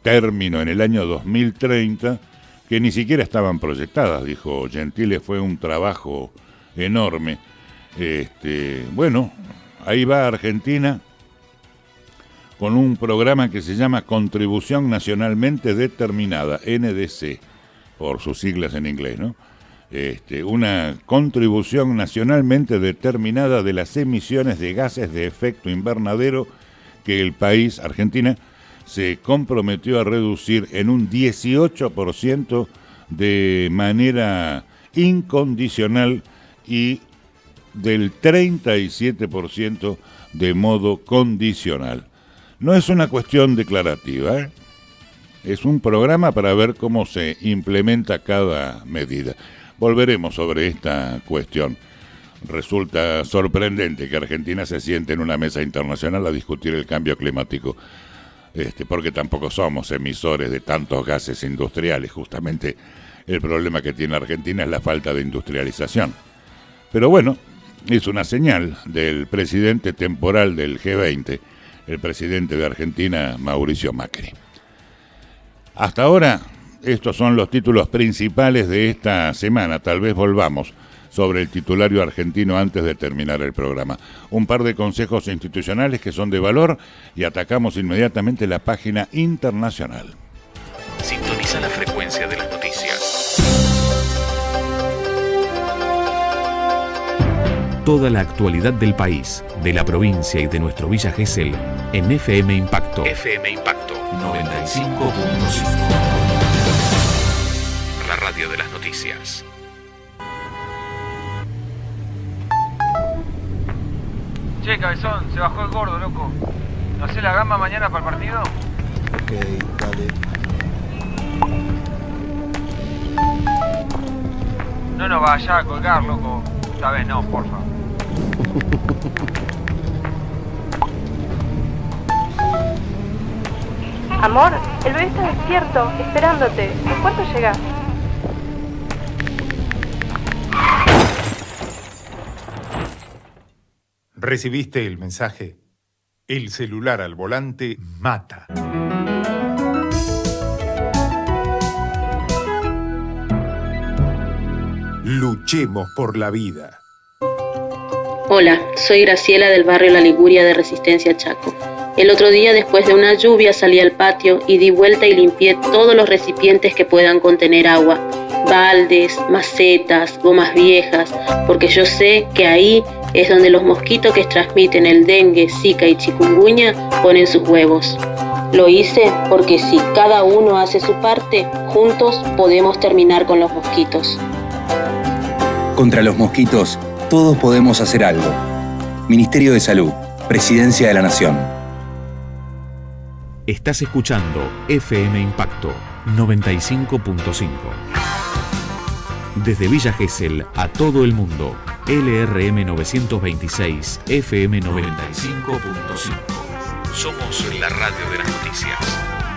término en el año 2030 que ni siquiera estaban proyectadas, dijo Gentile. Fue un trabajo enorme. Bueno, ahí va Argentina con un programa que se llama Contribución Nacionalmente Determinada, NDC, por sus siglas en inglés, ¿no? Una contribución nacionalmente determinada de las emisiones de gases de efecto invernadero que el país, Argentina, se comprometió a reducir en un 18% de manera incondicional y del 37% de modo condicional. No es una cuestión declarativa, ¿eh? Es un programa para ver cómo se implementa cada medida. Volveremos sobre esta cuestión. Resulta sorprendente que Argentina se siente en una mesa internacional a discutir el cambio climático, porque tampoco somos emisores de tantos gases industriales. Justamente el problema que tiene Argentina es la falta de industrialización. Pero bueno, es una señal del presidente temporal del G20, el presidente de Argentina, Mauricio Macri. Hasta ahora, estos son los títulos principales de esta semana. Tal vez volvamos sobre el titulario argentino antes de terminar el programa. Un par de consejos institucionales que son de valor y atacamos inmediatamente la página internacional. Sintoniza la frecuencia de las noticias. Toda la actualidad del país, de la provincia y de nuestro Villa Gesell en FM Impacto. FM Impacto 95.5. La radio de las noticias. Che, cabezón, se bajó el gordo, loco. ¿No hace la gamba mañana para el partido? Ok, dale. No nos vaya a colgar, loco. Esta vez no, porfa. Amor, el bebé está despierto, esperándote. ¿En cuánto llegas? ¿Recibiste el mensaje? El celular al volante mata. Luchemos por la vida. Hola, soy Graciela del barrio La Liguria de Resistencia Chaco. El otro día, después de una lluvia, salí al patio y di vuelta y limpié todos los recipientes que puedan contener agua. Baldes, macetas, gomas viejas, porque yo sé que ahí es donde los mosquitos que transmiten el dengue, zika y chikungunya ponen sus huevos. Lo hice porque si cada uno hace su parte, juntos podemos terminar con los mosquitos. Contra los mosquitos, todos podemos hacer algo. Ministerio de Salud, Presidencia de la Nación. Estás escuchando FM Impacto 95.5. Desde Villa Gesell a todo el mundo, LRM 926, FM 95.5. Somos la radio de las noticias.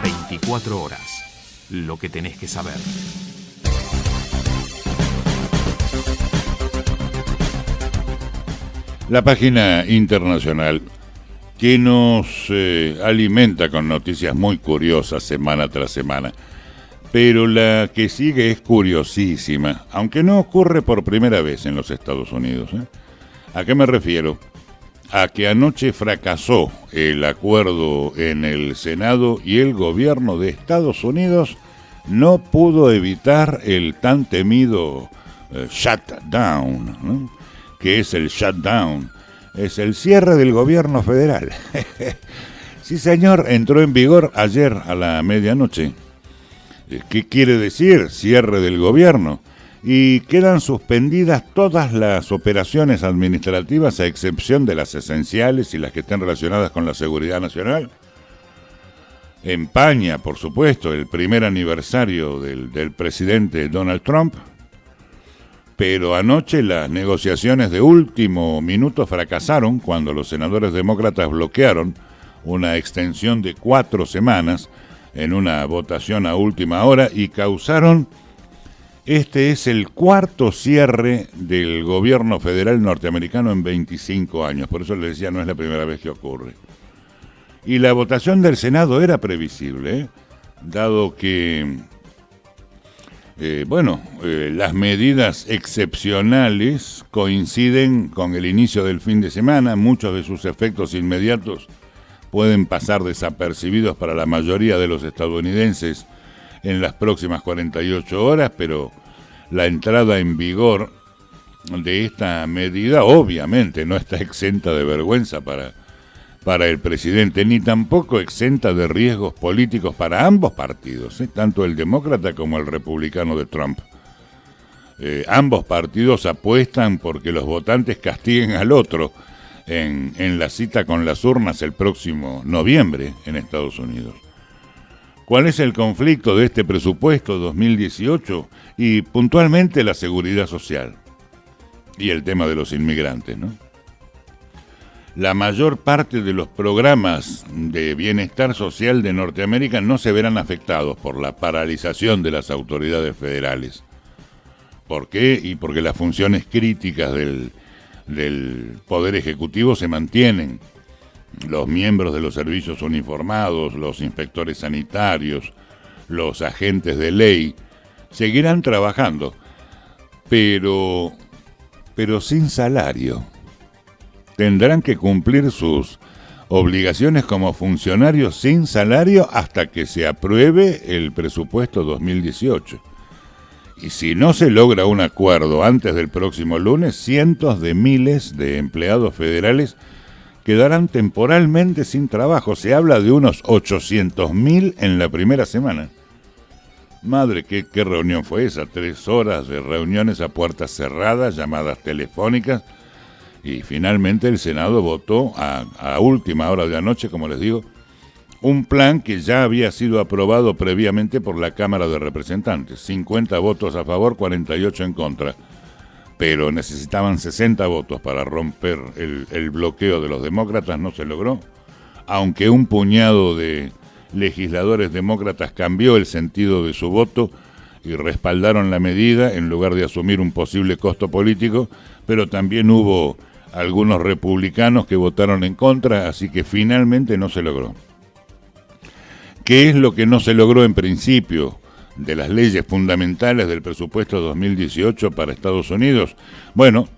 24 horas. Lo que tenés que saber. La página internacional. que nos alimenta con noticias muy curiosas semana tras semana. Pero la que sigue es curiosísima, aunque no ocurre por primera vez en los Estados Unidos. ¿A qué me refiero? A que anoche fracasó el acuerdo en el Senado y el gobierno de Estados Unidos no pudo evitar el tan temido shutdown, ¿no? ¿Qué es el shutdown? Es el cierre del gobierno federal. Sí, señor, entró en vigor ayer a la medianoche. ¿Qué quiere decir cierre del gobierno? Y quedan suspendidas todas las operaciones administrativas a excepción de las esenciales y las que estén relacionadas con la seguridad nacional. Empaña, por supuesto, el primer aniversario del presidente Donald Trump, pero anoche las negociaciones de último minuto fracasaron cuando los senadores demócratas bloquearon una extensión de 4 semanas en una votación a última hora y causaron, este es el cuarto cierre del gobierno federal norteamericano en 25 años, por eso les decía, no es la primera vez que ocurre. Y la votación del Senado era previsible, dado que, las medidas excepcionales coinciden con el inicio del fin de semana, muchos de sus efectos inmediatos pueden pasar desapercibidos para la mayoría de los estadounidenses en las próximas 48 horas, pero la entrada en vigor de esta medida obviamente no está exenta de vergüenza para el presidente, ni tampoco exenta de riesgos políticos para ambos partidos, tanto el demócrata como el republicano de Trump. Ambos partidos apuestan porque los votantes castiguen al otro en la cita con las urnas el próximo noviembre en Estados Unidos. ¿Cuál es el conflicto de este presupuesto 2018? Y puntualmente la seguridad social y el tema de los inmigrantes, ¿no? La mayor parte de los programas de bienestar social de Norteamérica no se verán afectados por la paralización de las autoridades federales. ¿Por qué? Y porque las funciones críticas del Poder Ejecutivo se mantienen. Los miembros de los servicios uniformados, los inspectores sanitarios, los agentes de ley, seguirán trabajando, pero sin salario. Tendrán que cumplir sus obligaciones como funcionarios sin salario hasta que se apruebe el presupuesto 2018. Y si no se logra un acuerdo antes del próximo lunes, cientos de miles de empleados federales quedarán temporalmente sin trabajo. Se habla de unos 800.000 en la primera semana. Madre, ¿qué reunión fue esa? 3 horas de reuniones a puertas cerradas, llamadas telefónicas, y finalmente el Senado votó a última hora de anoche, como les digo, un plan que ya había sido aprobado previamente por la Cámara de Representantes. 50 votos a favor, 48 en contra. Pero necesitaban 60 votos para romper el bloqueo de los demócratas, no se logró. Aunque un puñado de legisladores demócratas cambió el sentido de su voto y respaldaron la medida en lugar de asumir un posible costo político, pero también hubo algunos republicanos que votaron en contra, así que finalmente no se logró. ¿Qué es lo que no se logró en principio de las leyes fundamentales del presupuesto 2018 para Estados Unidos? Bueno,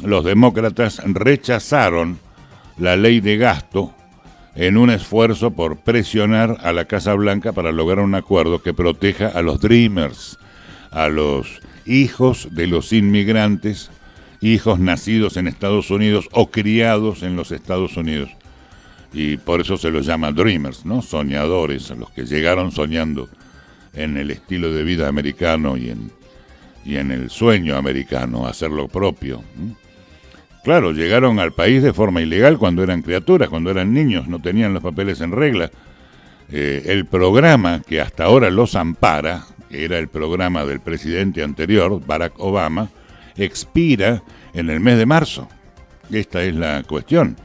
los demócratas rechazaron la ley de gasto en un esfuerzo por presionar a la Casa Blanca para lograr un acuerdo que proteja a los Dreamers, a los hijos de los inmigrantes, hijos nacidos en Estados Unidos o criados en los Estados Unidos. Y por eso se los llama Dreamers, ¿no? Soñadores, a los que llegaron soñando en el estilo de vida americano y en el sueño americano, hacer lo propio. Claro, llegaron al país de forma ilegal cuando eran criaturas, cuando eran niños, no tenían los papeles en regla. El programa que hasta ahora los ampara, que era el programa del presidente anterior, Barack Obama, expira en el mes de marzo. Esta es la cuestión.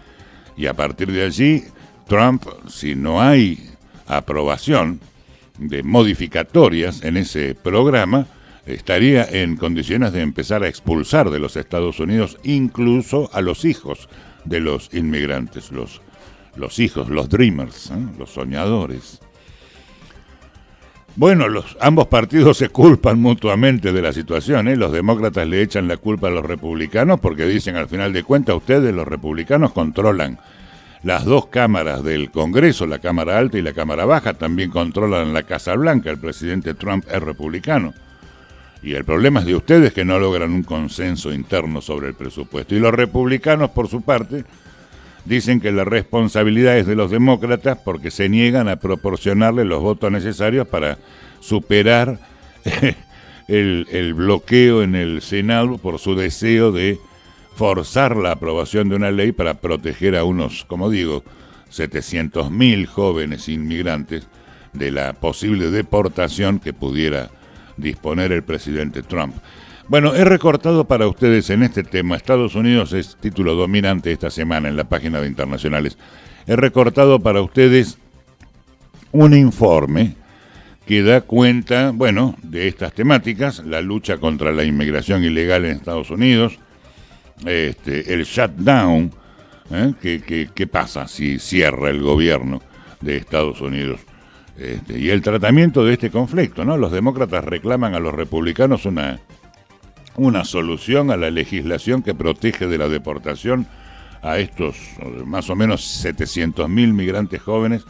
Y a partir de allí, Trump, si no hay aprobación de modificatorias en ese programa, estaría en condiciones de empezar a expulsar de los Estados Unidos incluso a los hijos de los inmigrantes, los hijos, los dreamers, los soñadores. Bueno, ambos partidos se culpan mutuamente de la situación, Los demócratas le echan la culpa a los republicanos porque dicen, al final de cuentas, ustedes, los republicanos, controlan las dos cámaras del Congreso, la Cámara Alta y la Cámara Baja, también controlan la Casa Blanca, el presidente Trump es republicano. Y el problema es de ustedes que no logran un consenso interno sobre el presupuesto. Y los republicanos, por su parte, dicen que la responsabilidad es de los demócratas porque se niegan a proporcionarle los votos necesarios para superar el bloqueo en el Senado por su deseo de forzar la aprobación de una ley para proteger a unos, como digo, 700.000 jóvenes inmigrantes de la posible deportación que pudiera disponer el presidente Trump. Bueno, he recortado para ustedes en este tema, Estados Unidos es título dominante esta semana en la página de internacionales, he recortado para ustedes un informe que da cuenta, de estas temáticas, la lucha contra la inmigración ilegal en Estados Unidos, el shutdown, ¿qué pasa si cierra el gobierno de Estados Unidos? Y el tratamiento de este conflicto, ¿no? Los demócratas reclaman a los republicanos una solución a la legislación que protege de la deportación a estos más o menos 700.000 migrantes jóvenes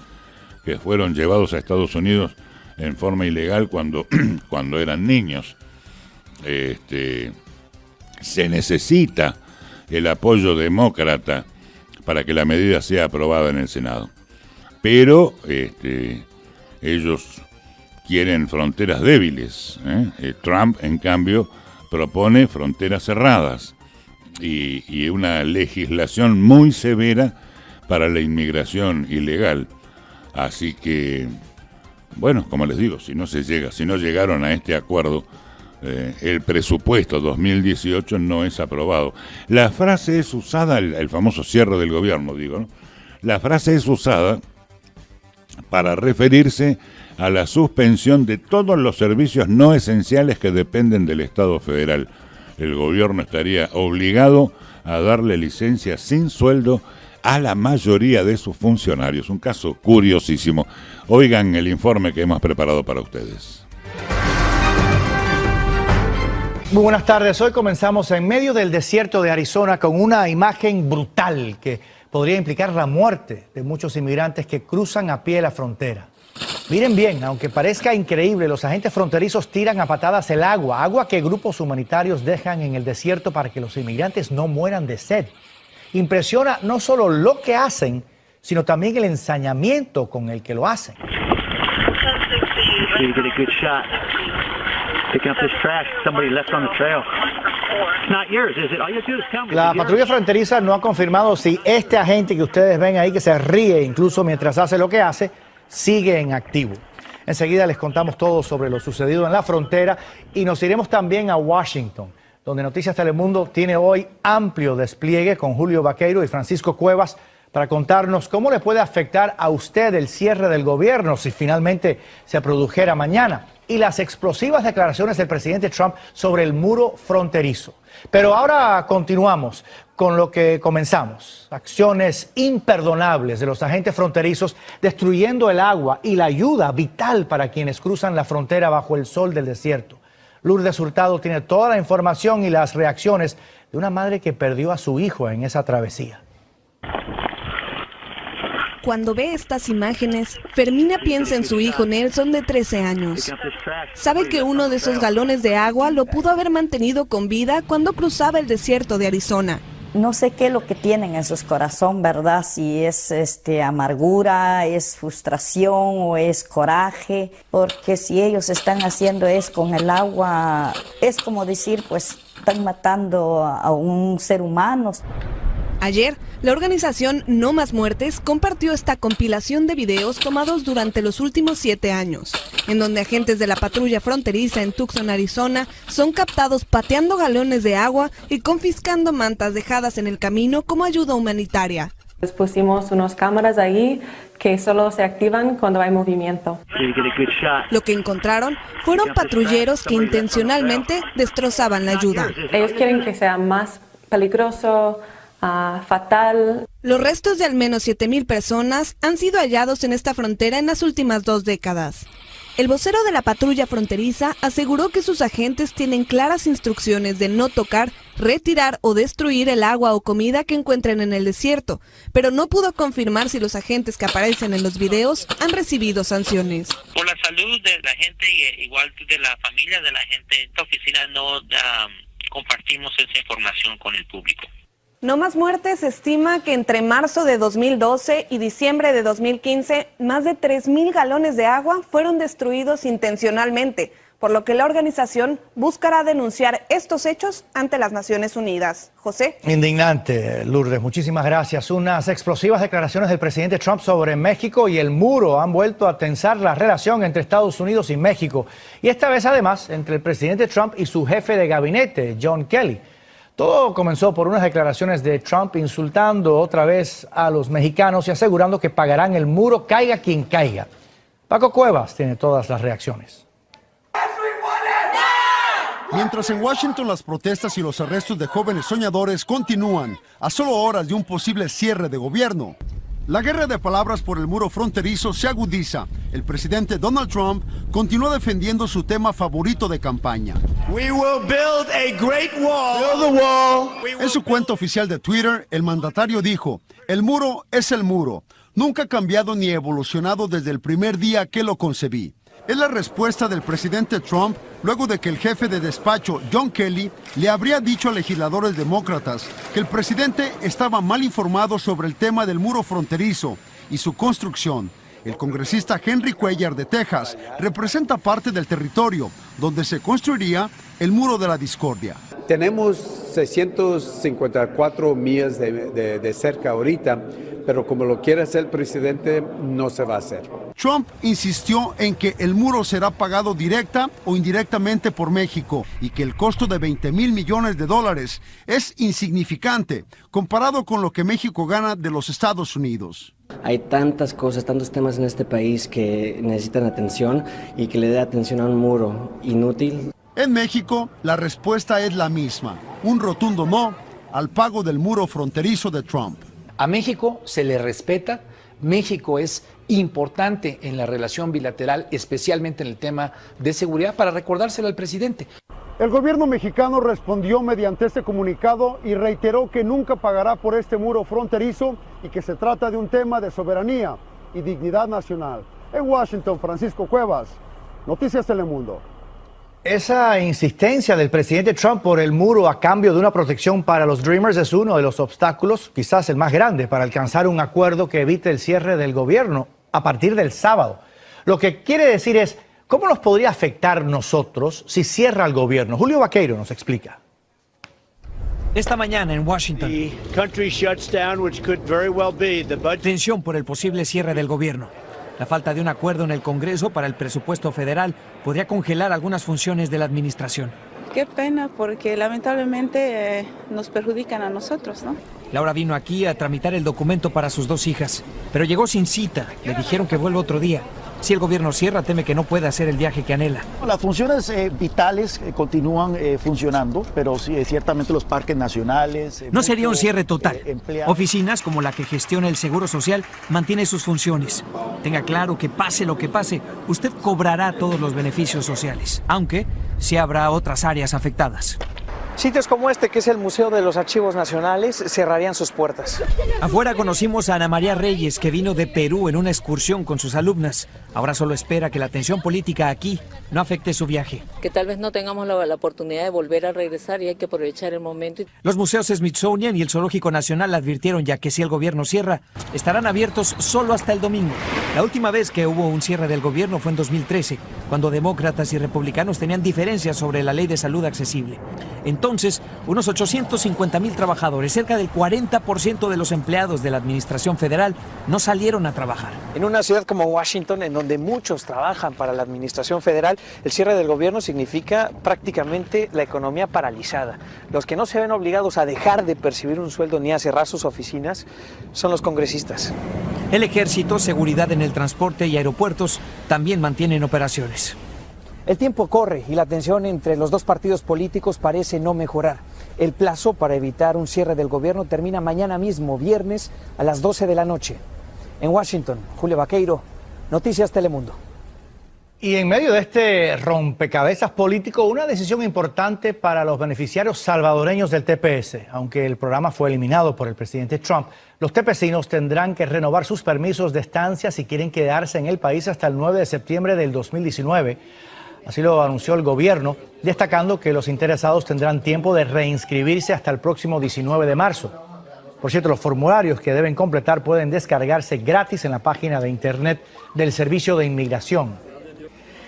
que fueron llevados a Estados Unidos en forma ilegal cuando eran niños. Se necesita el apoyo demócrata para que la medida sea aprobada en el Senado. Pero ellos quieren fronteras débiles. Trump, en cambio, propone fronteras cerradas y una legislación muy severa para la inmigración ilegal. Así que, como les digo, si no llegaron a este acuerdo, el presupuesto 2018 no es aprobado. La frase es usada, el famoso cierre del gobierno, ¿no? La frase es usada para referirse a la suspensión de todos los servicios no esenciales que dependen del Estado federal. El gobierno estaría obligado a darle licencia sin sueldo a la mayoría de sus funcionarios. Un caso curiosísimo. Oigan el informe que hemos preparado para ustedes. Muy buenas tardes. Hoy comenzamos en medio del desierto de Arizona con una imagen brutal que podría implicar la muerte de muchos inmigrantes que cruzan a pie la frontera. Miren bien, aunque parezca increíble, los agentes fronterizos tiran a patadas el agua que grupos humanitarios dejan en el desierto para que los inmigrantes no mueran de sed. Impresiona no solo lo que hacen, sino también el ensañamiento con el que lo hacen. La patrulla fronteriza no ha confirmado si este agente que ustedes ven ahí, que se ríe incluso mientras hace lo que hace, sigue en activo. Enseguida les contamos todo sobre lo sucedido en la frontera y nos iremos también a Washington, donde Noticias Telemundo tiene hoy amplio despliegue con Julio Vaqueiro y Francisco Cuevas para contarnos cómo le puede afectar a usted el cierre del gobierno si finalmente se produjera mañana y las explosivas declaraciones del presidente Trump sobre el muro fronterizo. Pero ahora continuamos con lo que comenzamos. Acciones imperdonables de los agentes fronterizos destruyendo el agua y la ayuda vital para quienes cruzan la frontera bajo el sol del desierto. Lourdes Hurtado tiene toda la información y las reacciones de una madre que perdió a su hijo en esa travesía. Cuando ve estas imágenes, Fermina piensa en su hijo Nelson de 13 años. Sabe que uno de esos galones de agua lo pudo haber mantenido con vida cuando cruzaba el desierto de Arizona. No sé qué es lo que tienen en sus corazones, ¿verdad? Si es amargura, es frustración o es coraje, porque si ellos están haciendo eso con el agua, es como decir, pues están matando a un ser humano. Ayer, la organización No Más Muertes compartió esta compilación de videos tomados durante los últimos 7 años, en donde agentes de la patrulla fronteriza en Tucson, Arizona, son captados pateando galones de agua y confiscando mantas dejadas en el camino como ayuda humanitaria. Les pusimos unas cámaras ahí que solo se activan cuando hay movimiento. Lo que encontraron fueron patrulleros que intencionalmente destrozaban la ayuda. Ellos quieren que sea más peligroso, fatal. Los restos de al menos 7,000 personas han sido hallados en esta frontera en las últimas 2 décadas. El vocero de la patrulla fronteriza aseguró que sus agentes tienen claras instrucciones de no tocar, retirar o destruir el agua o comida que encuentren en el desierto, pero no pudo confirmar si los agentes que aparecen en los videos han recibido sanciones. Por la salud de la gente y igual de la familia de la gente, esta oficina no compartimos esa información con el público. No Más Muertes estima que entre marzo de 2012 y diciembre de 2015, más de 3,000 galones de agua fueron destruidos intencionalmente, por lo que la organización buscará denunciar estos hechos ante las Naciones Unidas. José. Indignante, Lourdes. Muchísimas gracias. Unas explosivas declaraciones del presidente Trump sobre México y el muro han vuelto a tensar la relación entre Estados Unidos y México. Y esta vez, además, entre el presidente Trump y su jefe de gabinete, John Kelly. Todo comenzó por unas declaraciones de Trump insultando otra vez a los mexicanos y asegurando que pagarán el muro, caiga quien caiga. Paco Cuevas tiene todas las reacciones. Mientras en Washington las protestas y los arrestos de jóvenes soñadores continúan a solo horas de un posible cierre de gobierno, la guerra de palabras por el muro fronterizo se agudiza. El presidente Donald Trump continúa defendiendo su tema favorito de campaña. We will build a great wall. Build a wall. En su cuenta oficial de Twitter, el mandatario dijo: "El muro es el muro. Nunca ha cambiado ni evolucionado desde el primer día que lo concebí". Es la respuesta del presidente Trump luego de que el jefe de despacho, John Kelly, le habría dicho a legisladores demócratas que el presidente estaba mal informado sobre el tema del muro fronterizo y su construcción. El congresista Henry Cuellar de Texas representa parte del territorio donde se construiría el muro de la discordia. Tenemos 654 millas de cerca ahorita, pero como lo quiere hacer el presidente, no se va a hacer. Trump insistió en que el muro será pagado directa o indirectamente por México y que el costo de $20,000 millones es insignificante comparado con lo que México gana de los Estados Unidos. Hay tantas cosas, tantos temas en este país que necesitan atención y que le dé atención a un muro inútil. En México, la respuesta es la misma, un rotundo no al pago del muro fronterizo de Trump. A México se le respeta, México es importante en la relación bilateral, especialmente en el tema de seguridad, para recordárselo al presidente. El gobierno mexicano respondió mediante este comunicado y reiteró que nunca pagará por este muro fronterizo y que se trata de un tema de soberanía y dignidad nacional. En Washington, Francisco Cuevas, Noticias Telemundo. Esa insistencia del presidente Trump por el muro a cambio de una protección para los Dreamers es uno de los obstáculos, quizás el más grande, para alcanzar un acuerdo que evite el cierre del gobierno a partir del sábado. Lo que quiere decir es, ¿cómo nos podría afectar nosotros si cierra el gobierno? Julio Vaqueiro nos explica. Esta mañana en Washington, tensión por el posible cierre del gobierno. La falta de un acuerdo en el Congreso para el presupuesto federal podría congelar algunas funciones de la administración. Qué pena, porque lamentablemente nos perjudican a nosotros, ¿no? Laura vino aquí a tramitar el documento para sus 2 hijas, pero llegó sin cita. Le dijeron que vuelva otro día. Si el gobierno cierra, teme que no pueda hacer el viaje que anhela. Las funciones vitales continúan funcionando, pero sí, ciertamente los parques nacionales... No sería un cierre total. Oficinas como la que gestiona el Seguro Social mantiene sus funciones. Tenga claro que pase lo que pase, usted cobrará todos los beneficios sociales, aunque sí habrá otras áreas afectadas. Sitios como este, que es el Museo de los Archivos Nacionales, cerrarían sus puertas. Afuera conocimos a Ana María Reyes, que vino de Perú en una excursión con sus alumnas. Ahora solo espera que la tensión política aquí no afecte su viaje. Que tal vez no tengamos la oportunidad de volver a regresar y hay que aprovechar el momento. Los museos Smithsonian y el Zoológico Nacional advirtieron ya que si el gobierno cierra, estarán abiertos solo hasta el domingo. La última vez que hubo un cierre del gobierno fue en 2013, cuando demócratas y republicanos tenían diferencias sobre la ley de salud accesible. Entonces, unos 850,000 trabajadores, cerca del 40% de los empleados de la administración federal, no salieron a trabajar. En una ciudad como Washington, en donde muchos trabajan para la administración federal, el cierre del gobierno significa prácticamente la economía paralizada. Los que no se ven obligados a dejar de percibir un sueldo ni a cerrar sus oficinas son los congresistas. El ejército, seguridad en el transporte y aeropuertos también mantienen operaciones. El tiempo corre y la tensión entre los dos partidos políticos parece no mejorar. El plazo para evitar un cierre del gobierno termina mañana mismo, viernes, a las 12 de la noche. En Washington, Julio Vaqueiro, Noticias Telemundo. Y en medio de este rompecabezas político, una decisión importante para los beneficiarios salvadoreños del TPS. Aunque el programa fue eliminado por el presidente Trump, los tepecinos tendrán que renovar sus permisos de estancia si quieren quedarse en el país hasta el 9 de septiembre del 2019. Así lo anunció el gobierno, destacando que los interesados tendrán tiempo de reinscribirse hasta el próximo 19 de marzo. Por cierto, los formularios que deben completar pueden descargarse gratis en la página de internet del Servicio de Inmigración.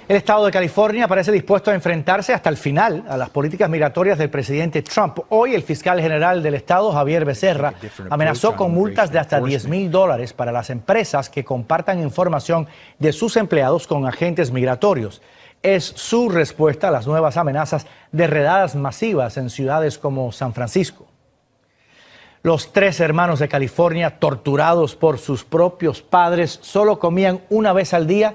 El estado de California parece dispuesto a enfrentarse hasta el final a las políticas migratorias del presidente Trump. Hoy el fiscal general del estado, Javier Becerra, amenazó con multas de hasta $10,000 para las empresas que compartan información de sus empleados con agentes migratorios. Es su respuesta a las nuevas amenazas de redadas masivas en ciudades como San Francisco. Los 3 hermanos de California, torturados por sus propios padres, solo comían una vez al día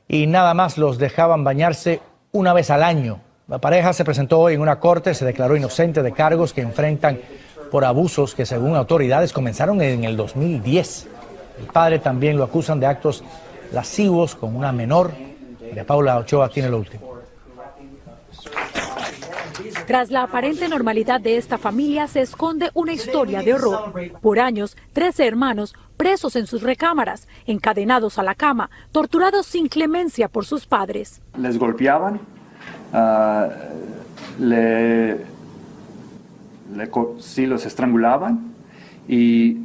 y nada más los dejaban bañarse una vez al año. La pareja se presentó hoy en una corte, se declaró inocente de cargos que enfrentan por abusos que según autoridades comenzaron en el 2010. El padre también lo acusan de actos lascivos con una menor. María Paula Ochoa tiene lo último. Tras la aparente normalidad de esta familia se esconde una historia de horror. Por años, 13 hermanos presos en sus recámaras, encadenados a la cama, torturados sin clemencia por sus padres. Les golpeaban, sí los estrangulaban y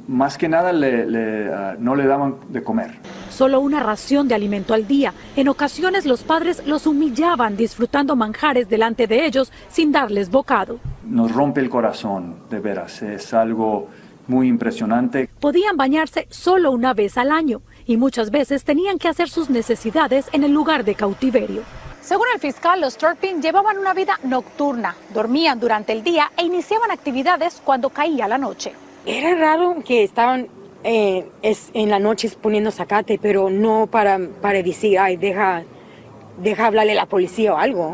más que nada no le daban de comer. Solo una ración de alimento al día. En ocasiones los padres los humillaban disfrutando manjares delante de ellos sin darles bocado. Nos rompe el corazón, de veras, es algo muy impresionante. Podían bañarse solo una vez al año y muchas veces tenían que hacer sus necesidades en el lugar de cautiverio. Según el fiscal, los Turpin llevaban una vida nocturna, dormían durante el día e iniciaban actividades cuando caía la noche. Era raro que estaban en la noche poniendo zacate, pero no para decir, ay, deja hablarle a la policía o algo.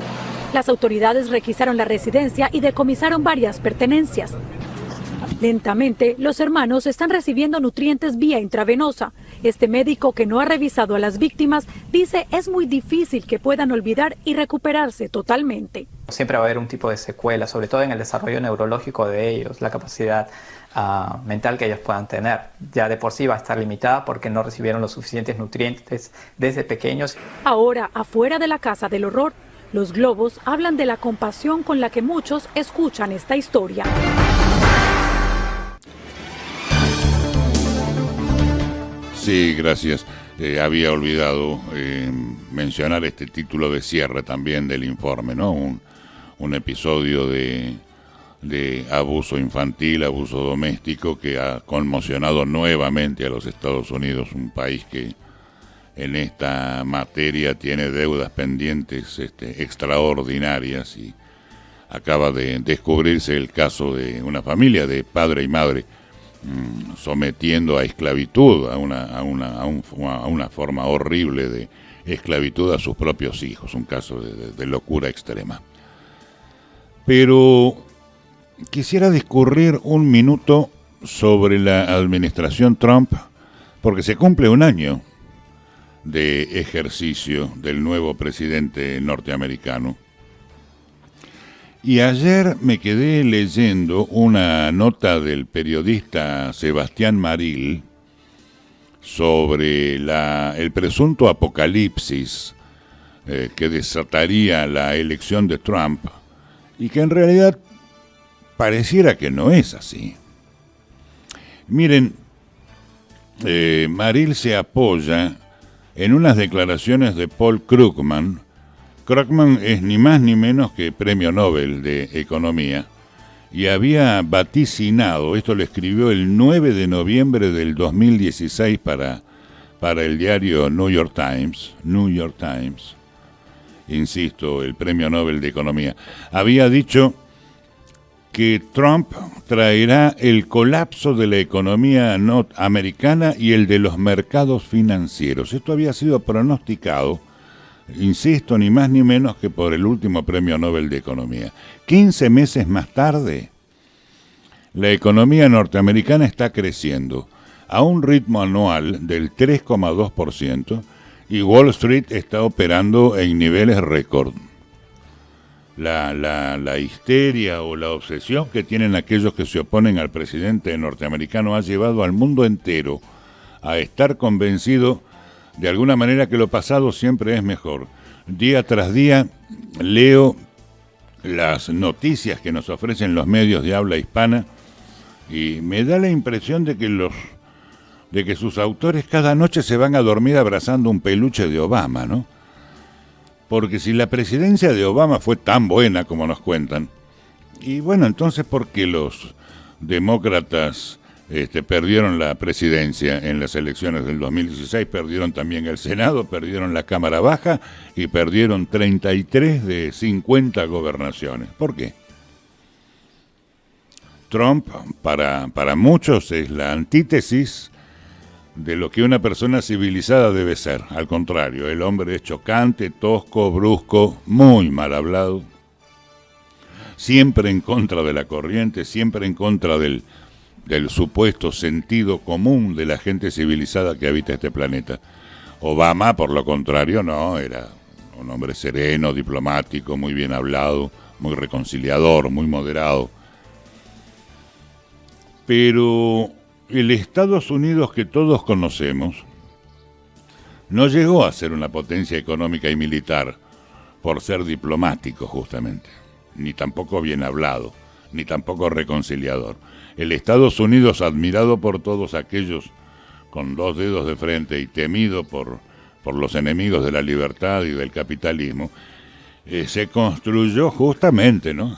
Las autoridades requisaron la residencia y decomisaron varias pertenencias. Lentamente, los hermanos están recibiendo nutrientes vía intravenosa. Este médico, que no ha revisado a las víctimas, dice es muy difícil que puedan olvidar y recuperarse totalmente. Siempre va a haber un tipo de secuela, sobre todo en el desarrollo neurológico de ellos, la capacidad mental que ellos puedan tener. Ya de por sí va a estar limitada porque no recibieron los suficientes nutrientes desde pequeños. Ahora, afuera de la casa del horror, los globos hablan de la compasión con la que muchos escuchan esta historia. Sí, gracias. Había olvidado mencionar este título de cierre también del informe, ¿no? Un episodio de abuso infantil, abuso doméstico que ha conmocionado nuevamente a los Estados Unidos, un país que en esta materia tiene deudas pendientes extraordinarias, y acaba de descubrirse el caso de una familia de padre y madre sometiendo a esclavitud, a una forma horrible de esclavitud a sus propios hijos, un caso de locura extrema. Pero quisiera discurrir un minuto sobre la administración Trump, porque se cumple un año de ejercicio del nuevo presidente norteamericano. Y ayer me quedé leyendo una nota del periodista Sebastián Maril sobre el presunto apocalipsis que desataría la elección de Trump, y que en realidad pareciera que no es así. Miren, Maril se apoya en unas declaraciones de Paul Krugman. Krugman es ni más ni menos que premio Nobel de Economía, y había vaticinado, esto lo escribió el 9 de noviembre del 2016 para el diario New York Times, insisto, el premio Nobel de Economía, había dicho que Trump traerá el colapso de la economía norteamericana y el de los mercados financieros. Esto había sido pronosticado insisto, ni más ni menos que por el último premio Nobel de Economía. 15 meses más tarde, la economía norteamericana está creciendo a un ritmo anual del 3,2% y Wall Street está operando en niveles récord. La histeria o la obsesión que tienen aquellos que se oponen al presidente norteamericano ha llevado al mundo entero a estar convencido de alguna manera que lo pasado siempre es mejor. Día tras día leo las noticias que nos ofrecen los medios de habla hispana y me da la impresión de que sus autores cada noche se van a dormir abrazando un peluche de Obama, ¿no? Porque si la presidencia de Obama fue tan buena como nos cuentan, y bueno, entonces ¿por qué los demócratas perdieron la presidencia en las elecciones del 2016? Perdieron también el Senado, perdieron la Cámara Baja y perdieron 33 de 50 gobernaciones. ¿Por qué? Trump, para muchos, es la antítesis de lo que una persona civilizada debe ser. Al contrario, el hombre es chocante, tosco, brusco, muy mal hablado, siempre en contra de la corriente, siempre en contra del supuesto sentido común de la gente civilizada que habita este planeta. Obama, por lo contrario, no, era un hombre sereno, diplomático, muy bien hablado, muy reconciliador, muy moderado. Pero el Estados Unidos que todos conocemos no llegó a ser una potencia económica y militar por ser diplomático, justamente, ni tampoco bien hablado, ni tampoco reconciliador. El Estados Unidos, admirado por todos aquellos con 2 dedos de frente y temido por los enemigos de la libertad y del capitalismo, se construyó justamente, ¿no?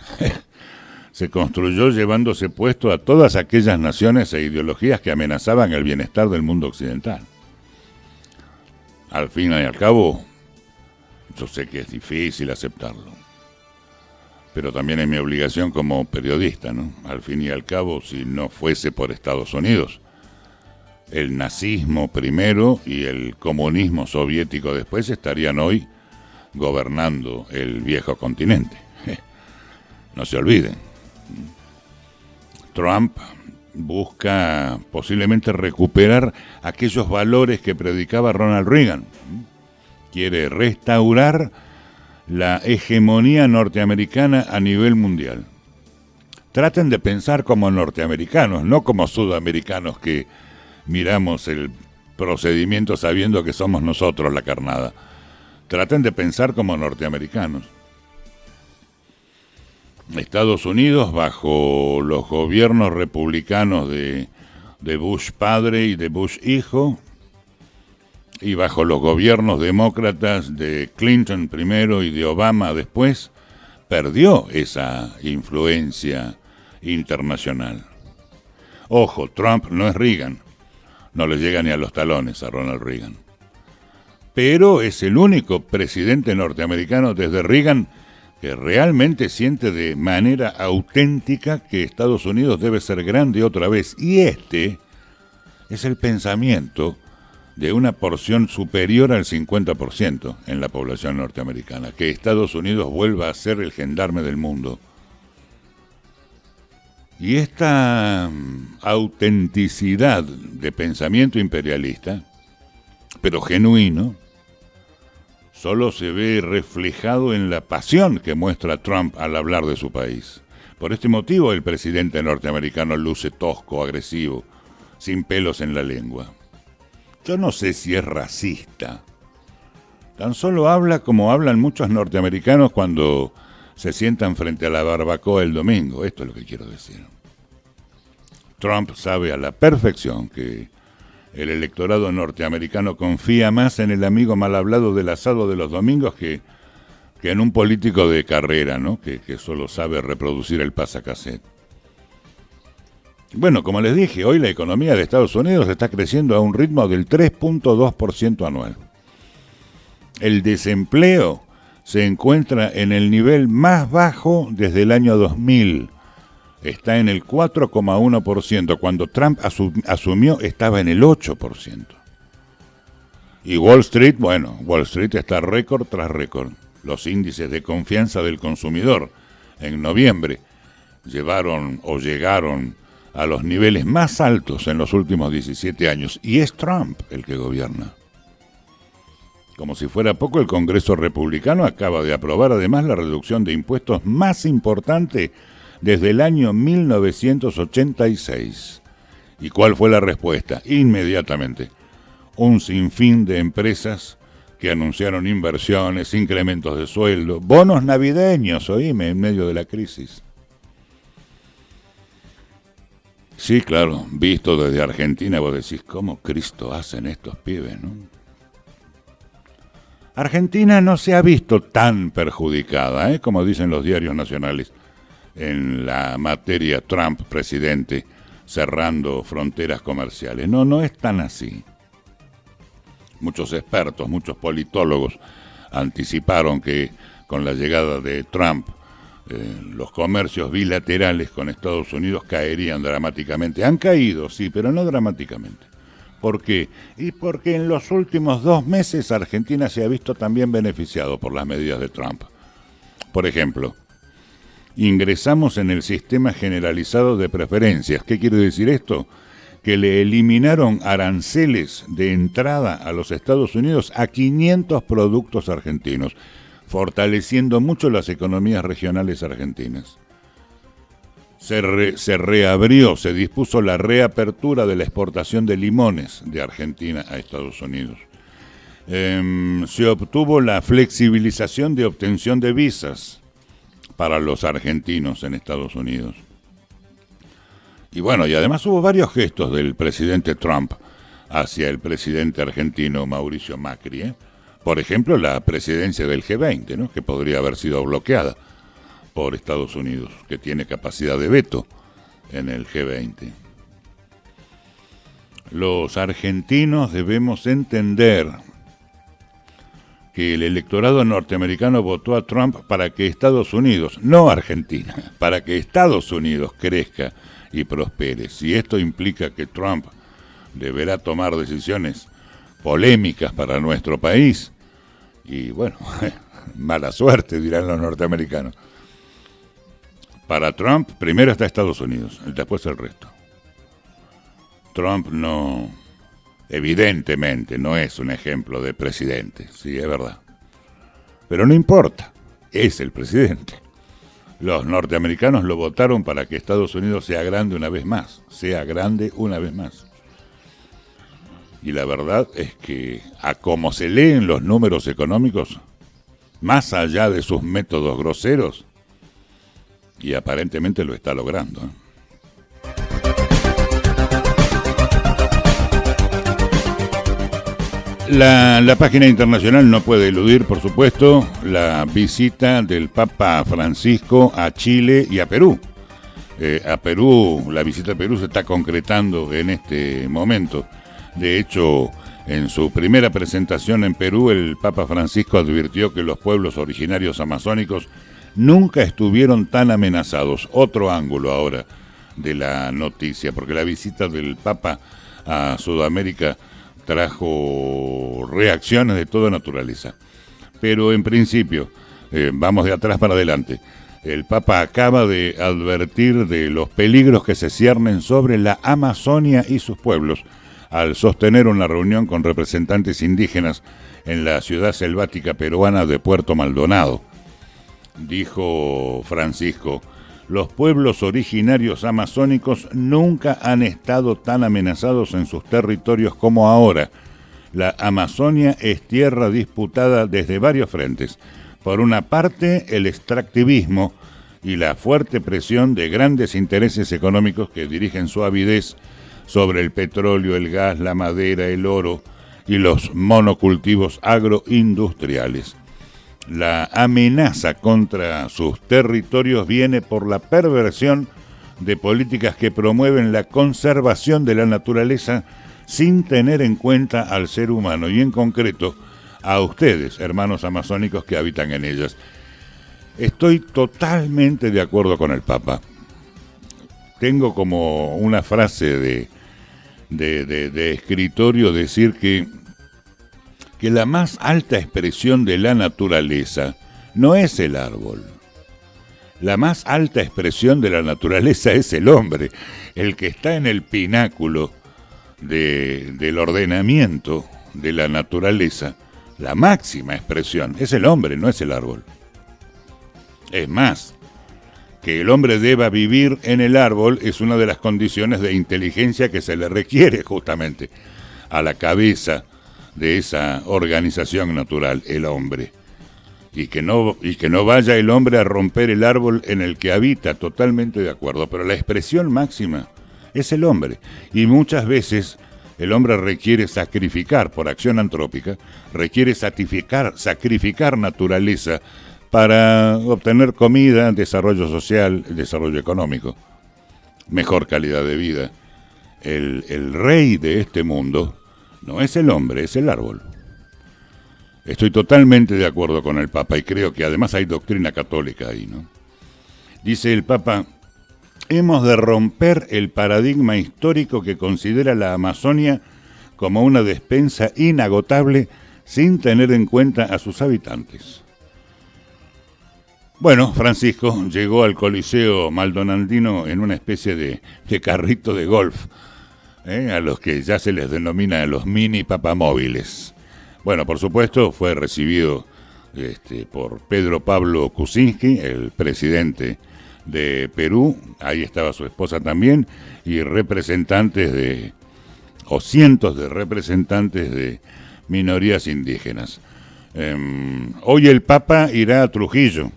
Se construyó llevándose puesto a todas aquellas naciones e ideologías que amenazaban el bienestar del mundo occidental. Al fin y al cabo, yo sé que es difícil aceptarlo, pero también es mi obligación como periodista, ¿no? Al fin y al cabo, si no fuese por Estados Unidos, el nazismo primero y el comunismo soviético después estarían hoy gobernando el viejo continente. No se olviden. Trump busca posiblemente recuperar aquellos valores que predicaba Ronald Reagan. Quiere restaurar la hegemonía norteamericana a nivel mundial. Traten de pensar como norteamericanos, no como sudamericanos que miramos el procedimiento sabiendo que somos nosotros la carnada. Traten de pensar como norteamericanos. Estados Unidos, bajo los gobiernos republicanos de Bush padre y de Bush hijo, y bajo los gobiernos demócratas de Clinton primero y de Obama después, perdió esa influencia internacional. Ojo, Trump no es Reagan, no le llega ni a los talones a Ronald Reagan, pero es el único presidente norteamericano desde Reagan que realmente siente de manera auténtica que Estados Unidos debe ser grande otra vez. Y este es el pensamiento de una porción superior al 50% en la población norteamericana, que Estados Unidos vuelva a ser el gendarme del mundo. Y esta autenticidad de pensamiento imperialista, pero genuino, solo se ve reflejado en la pasión que muestra Trump al hablar de su país. Por este motivo, el presidente norteamericano luce tosco, agresivo, sin pelos en la lengua. Yo no sé si es racista. Tan solo habla como hablan muchos norteamericanos cuando se sientan frente a la barbacoa el domingo. Esto es lo que quiero decir. Trump sabe a la perfección que el electorado norteamericano confía más en el amigo mal hablado del asado de los domingos que en un político de carrera, ¿no? Que solo sabe reproducir el pasacassette. Bueno, como les dije, hoy la economía de Estados Unidos está creciendo a un ritmo del 3.2% anual. El desempleo se encuentra en el nivel más bajo desde el año 2000. Está en el 4,1%. Cuando Trump asumió estaba en el 8%. Y Wall Street, bueno, Wall Street está récord tras récord. Los índices de confianza del consumidor en noviembre llegaron a los niveles más altos en los últimos 17 años. Y es Trump el que gobierna. Como si fuera poco, el Congreso republicano acaba de aprobar además la reducción de impuestos más importante desde el año 1986. ¿Y cuál fue la respuesta? Inmediatamente. Un sinfín de empresas que anunciaron inversiones, incrementos de sueldo, bonos navideños, oíme, en medio de la crisis. Sí, claro, visto desde Argentina vos decís, ¿cómo Cristo hacen estos pibes, no? Argentina no se ha visto tan perjudicada, como dicen los diarios nacionales, en la materia Trump presidente, cerrando fronteras comerciales. No es tan así. Muchos expertos, muchos politólogos anticiparon que con la llegada de Trump los comercios bilaterales con Estados Unidos caerían dramáticamente. Han caído, sí, pero no dramáticamente. ¿Por qué? Y porque en los últimos 2 meses Argentina se ha visto también beneficiado por las medidas de Trump. Por ejemplo, ingresamos en el sistema generalizado de preferencias. ¿Qué quiere decir esto? Que le eliminaron aranceles de entrada a los Estados Unidos a 500 productos argentinos, fortaleciendo mucho las economías regionales argentinas. Se reabrió, se dispuso la reapertura de la exportación de limones de Argentina a Estados Unidos. Se obtuvo la flexibilización de obtención de visas para los argentinos en Estados Unidos. Y bueno, y además hubo varios gestos del presidente Trump hacia el presidente argentino Mauricio Macri. Por ejemplo, la presidencia del G20, ¿no? Que podría haber sido bloqueada por Estados Unidos, que tiene capacidad de veto en el G20. Los argentinos debemos entender que el electorado norteamericano votó a Trump para que Estados Unidos, no Argentina, para que Estados Unidos crezca y prospere. Si esto implica que Trump deberá tomar decisiones polémicas para nuestro país, y bueno, mala suerte, dirán los norteamericanos. Para Trump, primero está Estados Unidos, después el resto. Trump no, evidentemente, no es un ejemplo de presidente, sí, es verdad. Pero no importa, es el presidente. Los norteamericanos lo votaron para que Estados Unidos sea grande una vez más, Y la verdad es que, a como se leen los números económicos, más allá de sus métodos groseros, y aparentemente lo está logrando. La página internacional no puede eludir, por supuesto, la visita del Papa Francisco a Chile y a Perú. La visita a Perú se está concretando en este momento. De hecho, en su primera presentación en Perú, el Papa Francisco advirtió que los pueblos originarios amazónicos nunca estuvieron tan amenazados. Otro ángulo ahora de la noticia, porque la visita del Papa a Sudamérica trajo reacciones de toda naturaleza. Pero en principio, vamos de atrás para adelante, el Papa acaba de advertir de los peligros que se ciernen sobre la Amazonia y sus pueblos al sostener una reunión con representantes indígenas en la ciudad selvática peruana de Puerto Maldonado. Dijo Francisco, los pueblos originarios amazónicos nunca han estado tan amenazados en sus territorios como ahora. La Amazonia es tierra disputada desde varios frentes. Por una parte, el extractivismo y la fuerte presión de grandes intereses económicos que dirigen su avidez sobre el petróleo, el gas, la madera, el oro y los monocultivos agroindustriales. La amenaza contra sus territorios viene por la perversión de políticas que promueven la conservación de la naturaleza sin tener en cuenta al ser humano y en concreto a ustedes, hermanos amazónicos que habitan en ellas. Estoy totalmente de acuerdo con el Papa. Tengo como una frase de escritorio decir que que la más alta expresión de la naturaleza no es el árbol. La más alta expresión de la naturaleza es el hombre, el que está en el pináculo del ordenamiento de la naturaleza. La máxima expresión es el hombre, no es el árbol. Es más, que el hombre deba vivir en el árbol es una de las condiciones de inteligencia que se le requiere justamente a la cabeza de esa organización natural, el hombre. Y que no vaya el hombre a romper el árbol en el que habita, totalmente de acuerdo. Pero la expresión máxima es el hombre. Y muchas veces el hombre requiere sacrificar, por acción antrópica, requiere sacrificar naturaleza para obtener comida, desarrollo social, desarrollo económico, mejor calidad de vida. El rey de este mundo no es el hombre, es el árbol. Estoy totalmente de acuerdo con el Papa y creo que además hay doctrina católica ahí, ¿no? Dice el Papa, hemos de romper el paradigma histórico que considera la Amazonia como una despensa inagotable sin tener en cuenta a sus habitantes. Bueno, Francisco llegó al Coliseo Maldonandino en una especie de carrito de golf, a los que ya se les denomina los mini papamóviles. Bueno, por supuesto, fue recibido por Pedro Pablo Kuczynski, el presidente de Perú. Ahí estaba su esposa también, y cientos de representantes de minorías indígenas. Hoy el Papa irá a Trujillo.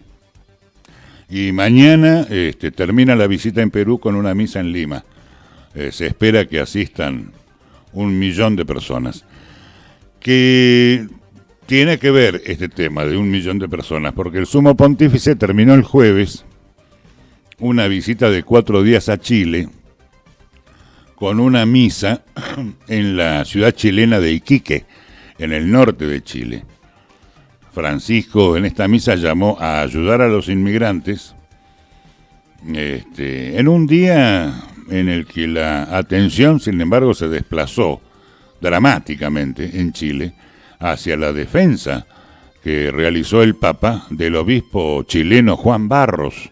Y mañana termina la visita en Perú con una misa en Lima. Se espera que asistan 1 millón de personas. Que tiene que ver este tema de 1 millón de personas, porque el Sumo Pontífice terminó el jueves una visita de 4 días a Chile con una misa en la ciudad chilena de Iquique, en el norte de Chile. Francisco en esta misa llamó a ayudar a los inmigrantes en un día en el que la atención, sin embargo, se desplazó dramáticamente en Chile hacia la defensa que realizó el Papa del obispo chileno Juan Barros.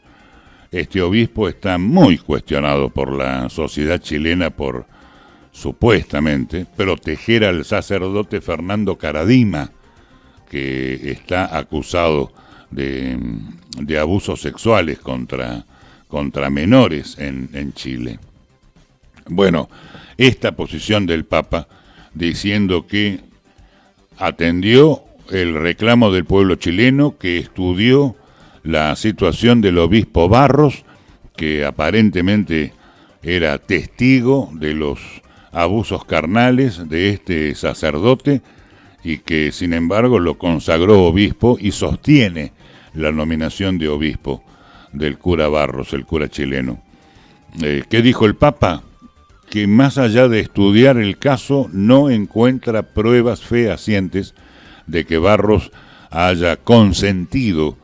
Este obispo está muy cuestionado por la sociedad chilena por, supuestamente, proteger al sacerdote Fernando Caradima, que está acusado de abusos sexuales contra menores en Chile. Bueno, esta posición del Papa, diciendo que atendió el reclamo del pueblo chileno, que estudió la situación del obispo Barros, que aparentemente era testigo de los abusos carnales de este sacerdote, y que sin embargo lo consagró obispo y sostiene la nominación de obispo del cura Barros, el cura chileno. ¿Qué dijo el Papa? Que más allá de estudiar el caso no encuentra pruebas fehacientes de que Barros haya consentido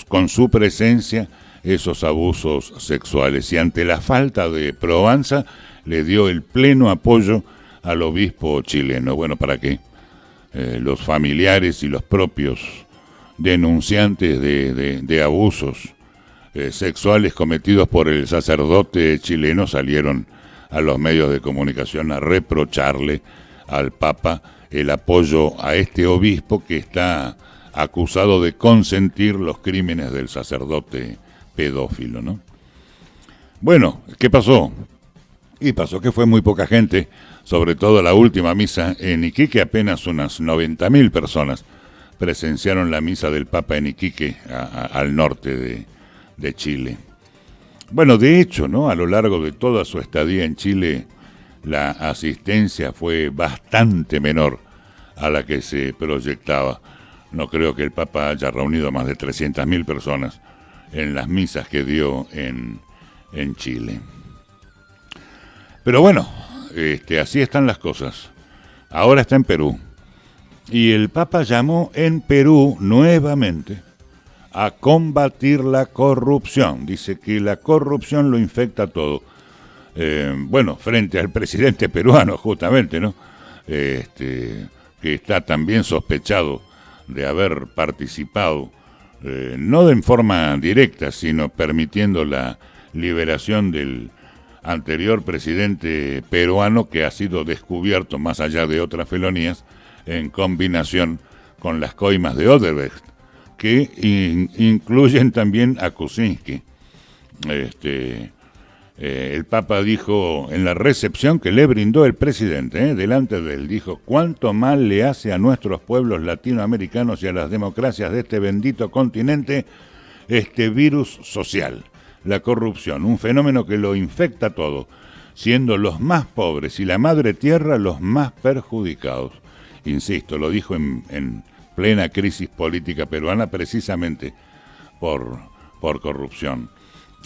con su presencia, esos abusos sexuales, y ante la falta de probanza le dio el pleno apoyo al obispo chileno. Bueno, para que los familiares y los propios denunciantes de abusos sexuales cometidos por el sacerdote chileno salieron a los medios de comunicación a reprocharle al Papa el apoyo a este obispo que está acusado de consentir los crímenes del sacerdote pedófilo, ¿no? Bueno, ¿qué pasó? Y pasó que fue muy poca gente, sobre todo la última misa en Iquique. Apenas unas 90.000 personas presenciaron la misa del Papa en Iquique, al norte de Chile. Bueno, de hecho, ¿no?, a lo largo de toda su estadía en Chile, la asistencia fue bastante menor a la que se proyectaba. No creo que el Papa haya reunido más de 300.000 personas en las misas que dio en Chile. Pero bueno, así están las cosas. Ahora está en Perú. Y el Papa llamó en Perú nuevamente a combatir la corrupción. Dice que la corrupción lo infecta todo. Bueno, frente al presidente peruano, justamente, ¿no? que está también sospechado de haber participado, no en forma directa, sino permitiendo la liberación del anterior presidente peruano, que ha sido descubierto, más allá de otras felonías, en combinación con las coimas de Odebrecht, que incluyen también a Kuczynski. El Papa dijo en la recepción que le brindó el presidente, delante de él, dijo: cuánto mal le hace a nuestros pueblos latinoamericanos y a las democracias de este bendito continente este virus social, la corrupción, un fenómeno que lo infecta todo, siendo los más pobres y la madre tierra los más perjudicados. Insisto, lo dijo en plena crisis política peruana, precisamente por corrupción.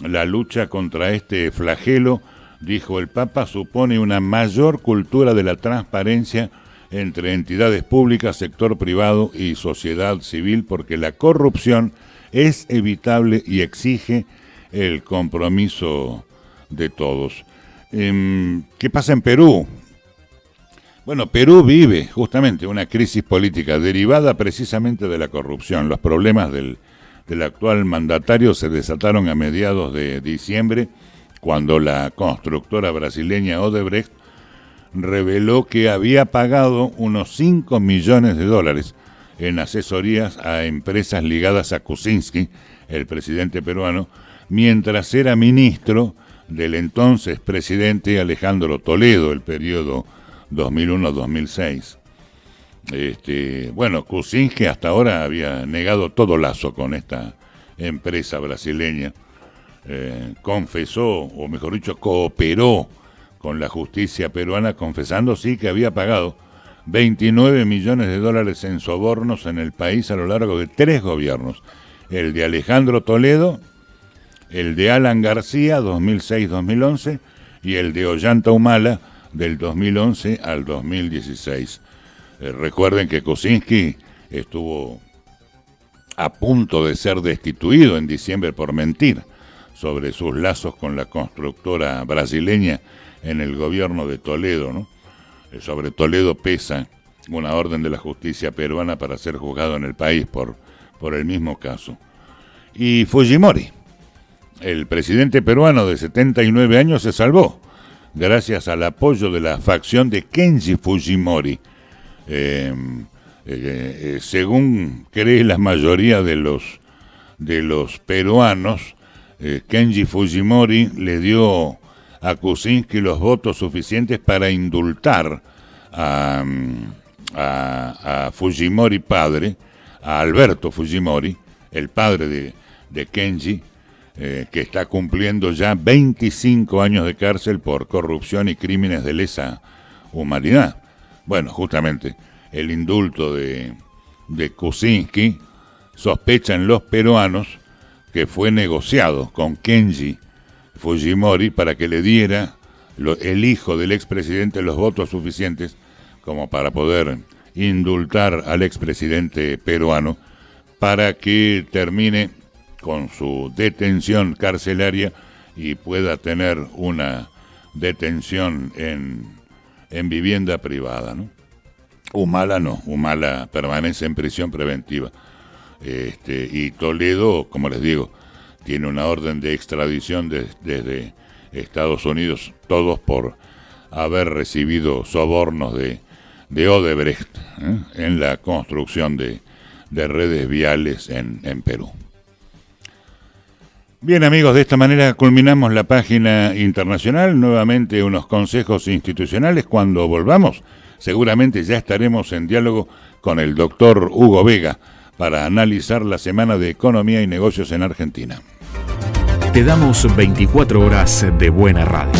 La lucha contra este flagelo, dijo el Papa, supone una mayor cultura de la transparencia entre entidades públicas, sector privado y sociedad civil, porque la corrupción es evitable y exige el compromiso de todos. ¿Qué pasa en Perú? Bueno, Perú vive justamente una crisis política derivada precisamente de la corrupción. Los problemas del actual mandatario se desataron a mediados de diciembre, cuando la constructora brasileña Odebrecht reveló que había pagado unos $5 millones en asesorías a empresas ligadas a Kuczynski, el presidente peruano, mientras era ministro del entonces presidente Alejandro Toledo, el periodo 2001-2006. Bueno, Kuczynski hasta ahora había negado todo lazo con esta empresa brasileña. Confesó, o mejor dicho, cooperó con la justicia peruana, confesando sí que había pagado $29 millones en sobornos en el país a lo largo de 3 gobiernos: el de Alejandro Toledo, el de Alan García, 2006-2011, y el de Ollanta Humala, del 2011 al 2016. Recuerden que Kuczynski estuvo a punto de ser destituido en diciembre por mentir sobre sus lazos con la constructora brasileña en el gobierno de Toledo, ¿no? Sobre Toledo pesa una orden de la justicia peruana para ser juzgado en el país por el mismo caso. Y Fujimori, el presidente peruano de 79 años, se salvó gracias al apoyo de la facción de Kenji Fujimori. Según cree la mayoría de los peruanos, Kenji Fujimori le dio a Kuczynski los votos suficientes para indultar a Fujimori padre, a Alberto Fujimori, el padre de Kenji, que está cumpliendo ya 25 años de cárcel por corrupción y crímenes de lesa humanidad. Bueno, justamente el indulto de Kuczynski, sospechan los peruanos que fue negociado con Kenji Fujimori para que le diera el hijo del expresidente los votos suficientes como para poder indultar al expresidente peruano, para que termine con su detención carcelaria y pueda tener una detención en vivienda privada, ¿no? Humala no, Humala permanece en prisión preventiva. Y Toledo, como les digo, tiene una orden de extradición desde Estados Unidos, todos por haber recibido sobornos de Odebrecht en la construcción de redes viales en Perú. Bien, amigos, de esta manera culminamos la página internacional. Nuevamente unos consejos institucionales. Cuando volvamos, seguramente ya estaremos en diálogo con el doctor Hugo Vega para analizar la semana de economía y negocios en Argentina. Te damos 24 horas de buena radio.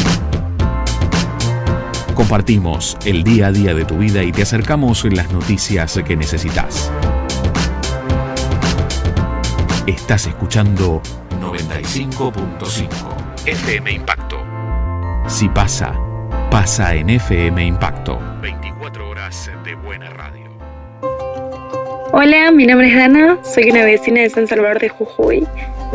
Compartimos el día a día de tu vida y te acercamos las noticias que necesitas. Estás escuchando 95.5 FM Impacto. Si pasa, pasa en FM Impacto. 24 horas de buena radio. Hola, mi nombre es Dana, soy una vecina de San Salvador de Jujuy.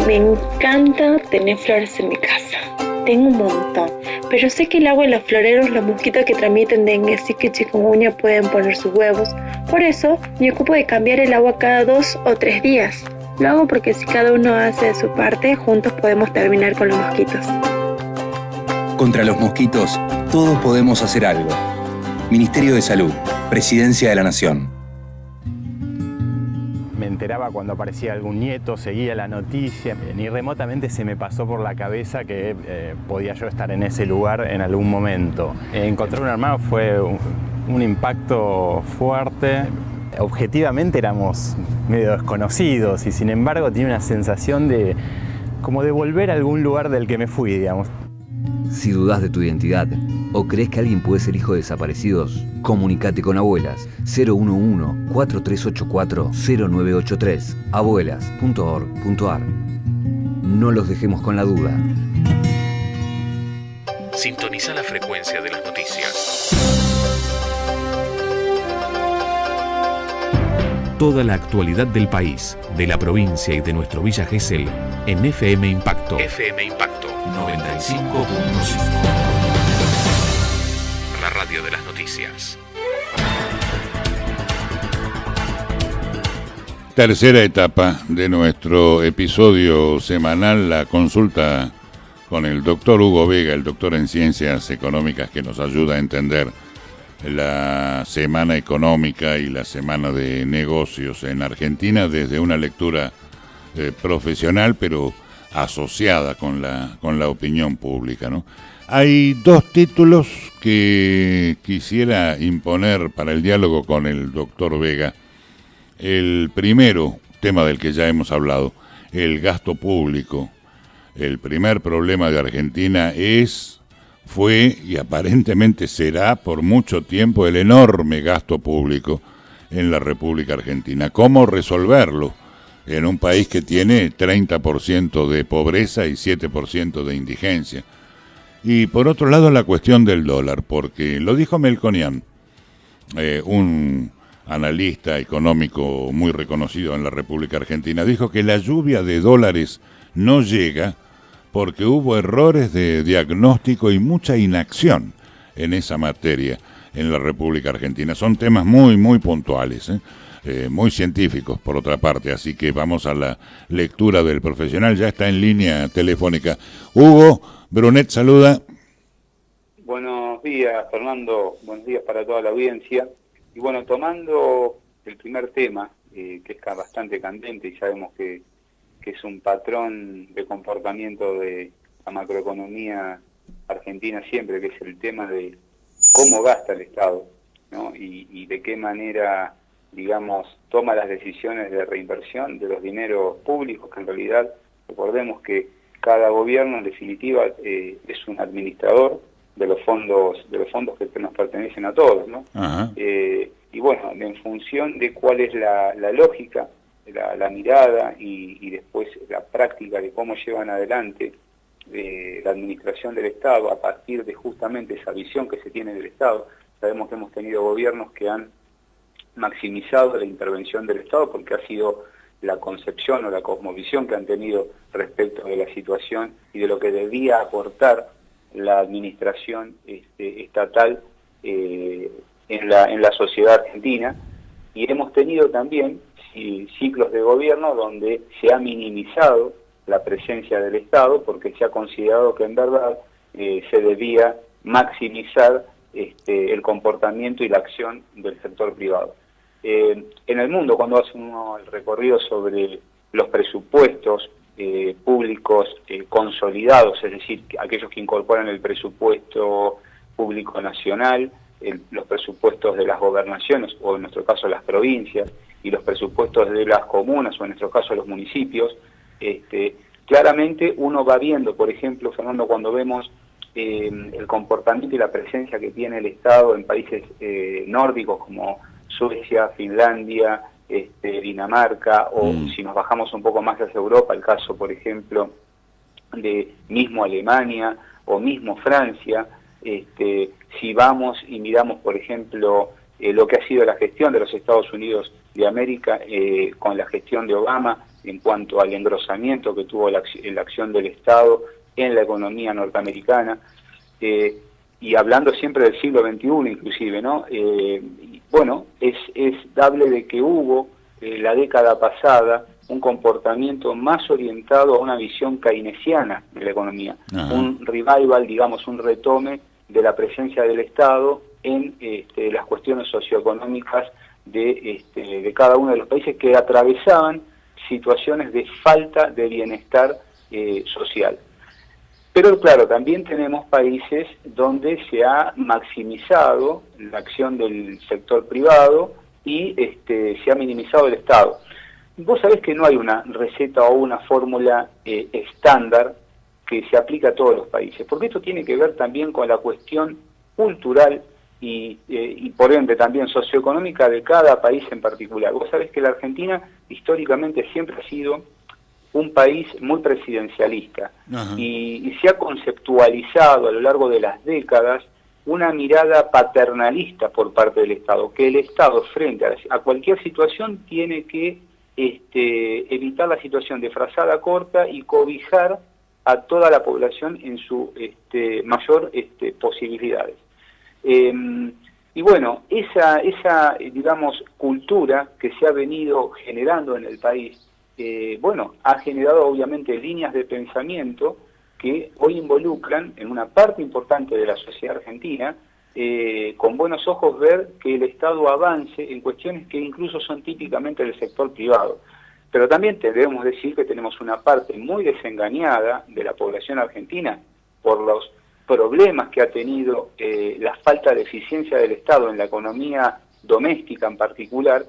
Me encanta tener flores en mi casa. tengo un montón, pero sé que el agua y los floreros, los mosquitos que transmiten dengue, zika y chikungunya pueden poner sus huevos. Por eso, me ocupo de cambiar el agua cada 2 o 3 días. Lo hago porque si cada uno hace de su parte, juntos podemos terminar con los mosquitos. Contra los mosquitos, todos podemos hacer algo. Ministerio de Salud, Presidencia de la Nación. Me enteraba cuando aparecía algún nieto, seguía la noticia. Ni remotamente se me pasó por la cabeza que podía yo estar en ese lugar en algún momento. Encontrar un hermano fue un impacto fuerte. Objetivamente éramos medio desconocidos y sin embargo tenía una sensación de como de volver a algún lugar del que me fui, digamos. Si dudas de tu identidad o crees que alguien puede ser hijo de desaparecidos, comunícate con Abuelas 011-4384-0983 abuelas.org.ar. No los dejemos con la duda. Sintoniza la frecuencia de las noticias. Toda la actualidad del país, de la provincia y de nuestro Villa Gesell en FM Impacto. FM Impacto 95.5. La radio de las noticias. Tercera etapa de nuestro episodio semanal, la consulta con el doctor Hugo Vega, el doctor en Ciencias Económicas, que nos ayuda a entender la semana económica y la semana de negocios en Argentina desde una lectura profesional, pero asociada con la opinión pública, ¿no? Hay 2 títulos que quisiera imponer para el diálogo con el doctor Vega. El primero, tema del que ya hemos hablado, el gasto público. El primer problema de Argentina fue y aparentemente será por mucho tiempo el enorme gasto público en la República Argentina. ¿Cómo resolverlo en un país que tiene 30% de pobreza y 7% de indigencia? Y por otro lado la cuestión del dólar, porque lo dijo Melconian, un analista económico muy reconocido en la República Argentina, dijo que la lluvia de dólares no llega porque hubo errores de diagnóstico y mucha inacción en esa materia en la República Argentina. Son temas muy, muy puntuales, muy científicos, por otra parte. Así que vamos a la lectura del profesional. Ya está en línea telefónica. Hugo Brunet saluda. Buenos días, Fernando. Buenos días para toda la audiencia. Y bueno, tomando el primer tema, que es bastante candente y sabemos que es un patrón de comportamiento de la macroeconomía argentina siempre, que es el tema de cómo gasta el Estado, ¿no? Y de qué manera, digamos, toma las decisiones de reinversión de los dineros públicos, que en realidad, recordemos que cada gobierno, en definitiva, es un administrador de los fondos que nos pertenecen a todos, ¿no? Y bueno, en función de cuál es la lógica, la mirada y después la práctica de cómo llevan adelante la administración del Estado a partir de justamente esa visión que se tiene del Estado. Sabemos que hemos tenido gobiernos que han maximizado la intervención del Estado porque ha sido la concepción o la cosmovisión que han tenido respecto de la situación y de lo que debía aportar la administración estatal en la sociedad argentina. Y hemos tenido también ciclos de gobierno donde se ha minimizado la presencia del Estado porque se ha considerado que en verdad se debía maximizar el comportamiento y la acción del sector privado. En el mundo, cuando hace uno el recorrido sobre los presupuestos públicos consolidados, es decir, aquellos que incorporan el presupuesto público nacional, los presupuestos de las gobernaciones, o en nuestro caso las provincias, y los presupuestos de las comunas, o en nuestro caso los municipios, claramente uno va viendo, por ejemplo, Fernando, cuando vemos el comportamiento y la presencia que tiene el Estado en países nórdicos como Suecia, Finlandia, Dinamarca, o si nos bajamos un poco más hacia Europa, el caso, por ejemplo, de mismo Alemania o mismo Francia. Si vamos y miramos, por ejemplo, lo que ha sido la gestión de los Estados Unidos de América con la gestión de Obama en cuanto al engrosamiento que tuvo la acción del Estado en la economía norteamericana, y hablando siempre del siglo XXI inclusive, ¿no? Bueno, es dable de que hubo la década pasada un comportamiento más orientado a una visión keynesiana de la economía, un revival, digamos, un retome de la presencia del Estado en las cuestiones socioeconómicas de cada uno de los países que atravesaban situaciones de falta de bienestar social. Pero claro, también tenemos países donde se ha maximizado la acción del sector privado y se ha minimizado el Estado. Vos sabés que no hay una receta o una fórmula estándar que se aplica a todos los países, porque esto tiene que ver también con la cuestión cultural y por ende también socioeconómica de cada país en particular. Vos sabés que la Argentina históricamente siempre ha sido un país muy presidencialista y se ha conceptualizado a lo largo de las décadas una mirada paternalista por parte del Estado, que el Estado frente a cualquier situación tiene que evitar la situación de frazada corta y cobijar a toda la población en su mayor posibilidades. Y bueno, esa digamos, cultura que se ha venido generando en el país, bueno, ha generado obviamente líneas de pensamiento que hoy involucran en una parte importante de la sociedad argentina, con buenos ojos ver que el Estado avance en cuestiones que incluso son típicamente del sector privado. Pero también debemos decir que tenemos una parte muy desengañada de la población argentina por los problemas que ha tenido la falta de eficiencia del Estado en la economía doméstica en particular,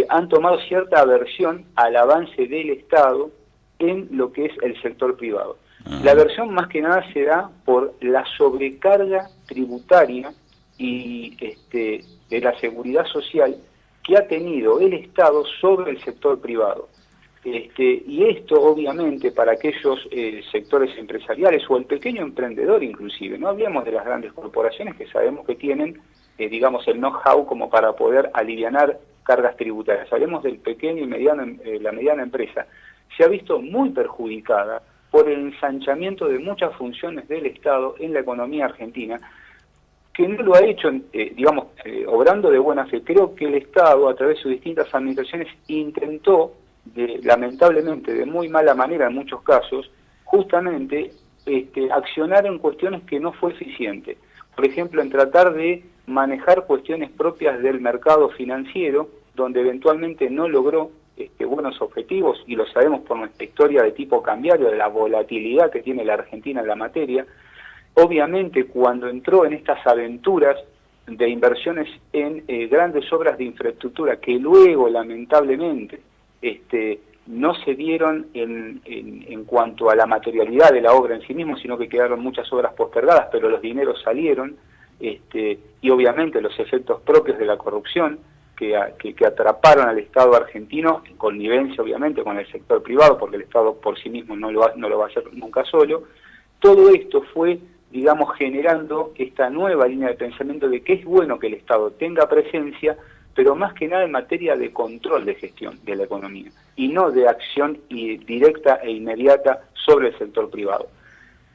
han tomado cierta aversión al avance del Estado en lo que es el sector privado. La aversión más que nada se da por la sobrecarga tributaria y de la seguridad social que ha tenido el Estado sobre el sector privado. Y esto obviamente para aquellos sectores empresariales o el pequeño emprendedor inclusive, no hablemos de las grandes corporaciones que sabemos que tienen digamos el know-how como para poder alivianar cargas tributarias, hablemos del pequeño y la mediana empresa, se ha visto muy perjudicada por el ensanchamiento de muchas funciones del Estado en la economía argentina, que no lo ha hecho, digamos, obrando de buena fe. Creo que el Estado, a través de sus distintas administraciones, intentó, lamentablemente, de muy mala manera en muchos casos, justamente accionar en cuestiones que no fue eficiente. Por ejemplo, en tratar de manejar cuestiones propias del mercado financiero, donde eventualmente no logró buenos objetivos, y lo sabemos por nuestra historia de tipo cambiario, de la volatilidad que tiene la Argentina en la materia. Obviamente, cuando entró en estas aventuras de inversiones en grandes obras de infraestructura, que luego, lamentablemente, no se dieron en cuanto a la materialidad de la obra en sí mismo, sino que quedaron muchas obras postergadas, pero los dineros salieron, y obviamente los efectos propios de la corrupción que atraparon al Estado argentino, en connivencia obviamente con el sector privado, porque el Estado por sí mismo no lo va a hacer nunca solo. Todo esto fue, digamos, generando esta nueva línea de pensamiento de que es bueno que el Estado tenga presencia, pero más que nada en materia de control de gestión de la economía, y no de acción directa e inmediata sobre el sector privado.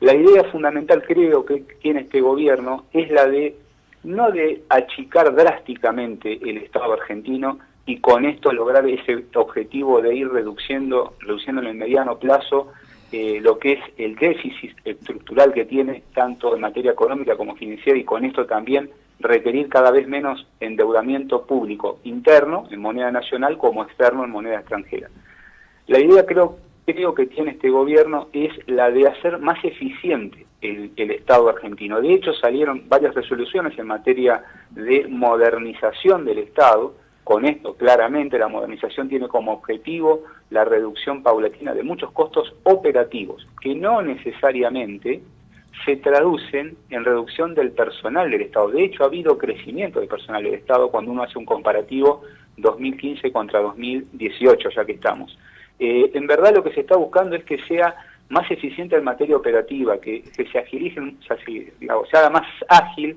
La idea fundamental, creo, que tiene este gobierno es la de no de achicar drásticamente el Estado argentino y con esto lograr ese objetivo de ir reduciendo en el mediano plazo lo que es el déficit estructural que tiene tanto en materia económica como financiera, y con esto también requerir cada vez menos endeudamiento público interno en moneda nacional como externo en moneda extranjera. La idea creo que tiene este gobierno es la de hacer más eficiente el Estado argentino. De hecho, salieron varias resoluciones en materia de modernización del Estado. Con esto, claramente, la modernización tiene como objetivo la reducción paulatina de muchos costos operativos, que no necesariamente se traducen en reducción del personal del Estado. De hecho, ha habido crecimiento del personal del Estado cuando uno hace un comparativo 2015 contra 2018, ya que estamos. En verdad lo que se está buscando es que sea más eficiente en materia operativa, que se agilice, se haga más ágil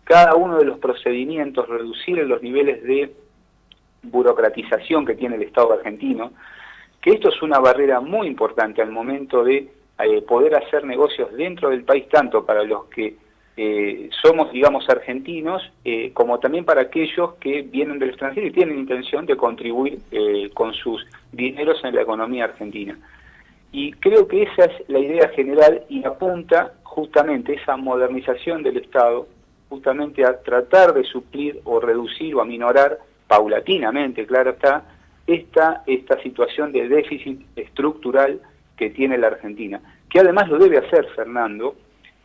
cada uno de los procedimientos, reducir los niveles de burocratización que tiene el Estado argentino, que esto es una barrera muy importante al momento de poder hacer negocios dentro del país, tanto para los que somos, digamos, argentinos, como también para aquellos que vienen del extranjero y tienen intención de contribuir con sus dineros en la economía argentina. Y creo que esa es la idea general y apunta justamente esa modernización del Estado, justamente a tratar de suplir o reducir o aminorar paulatinamente, claro está, esta situación de déficit estructural que tiene la Argentina, que además lo debe hacer, Fernando,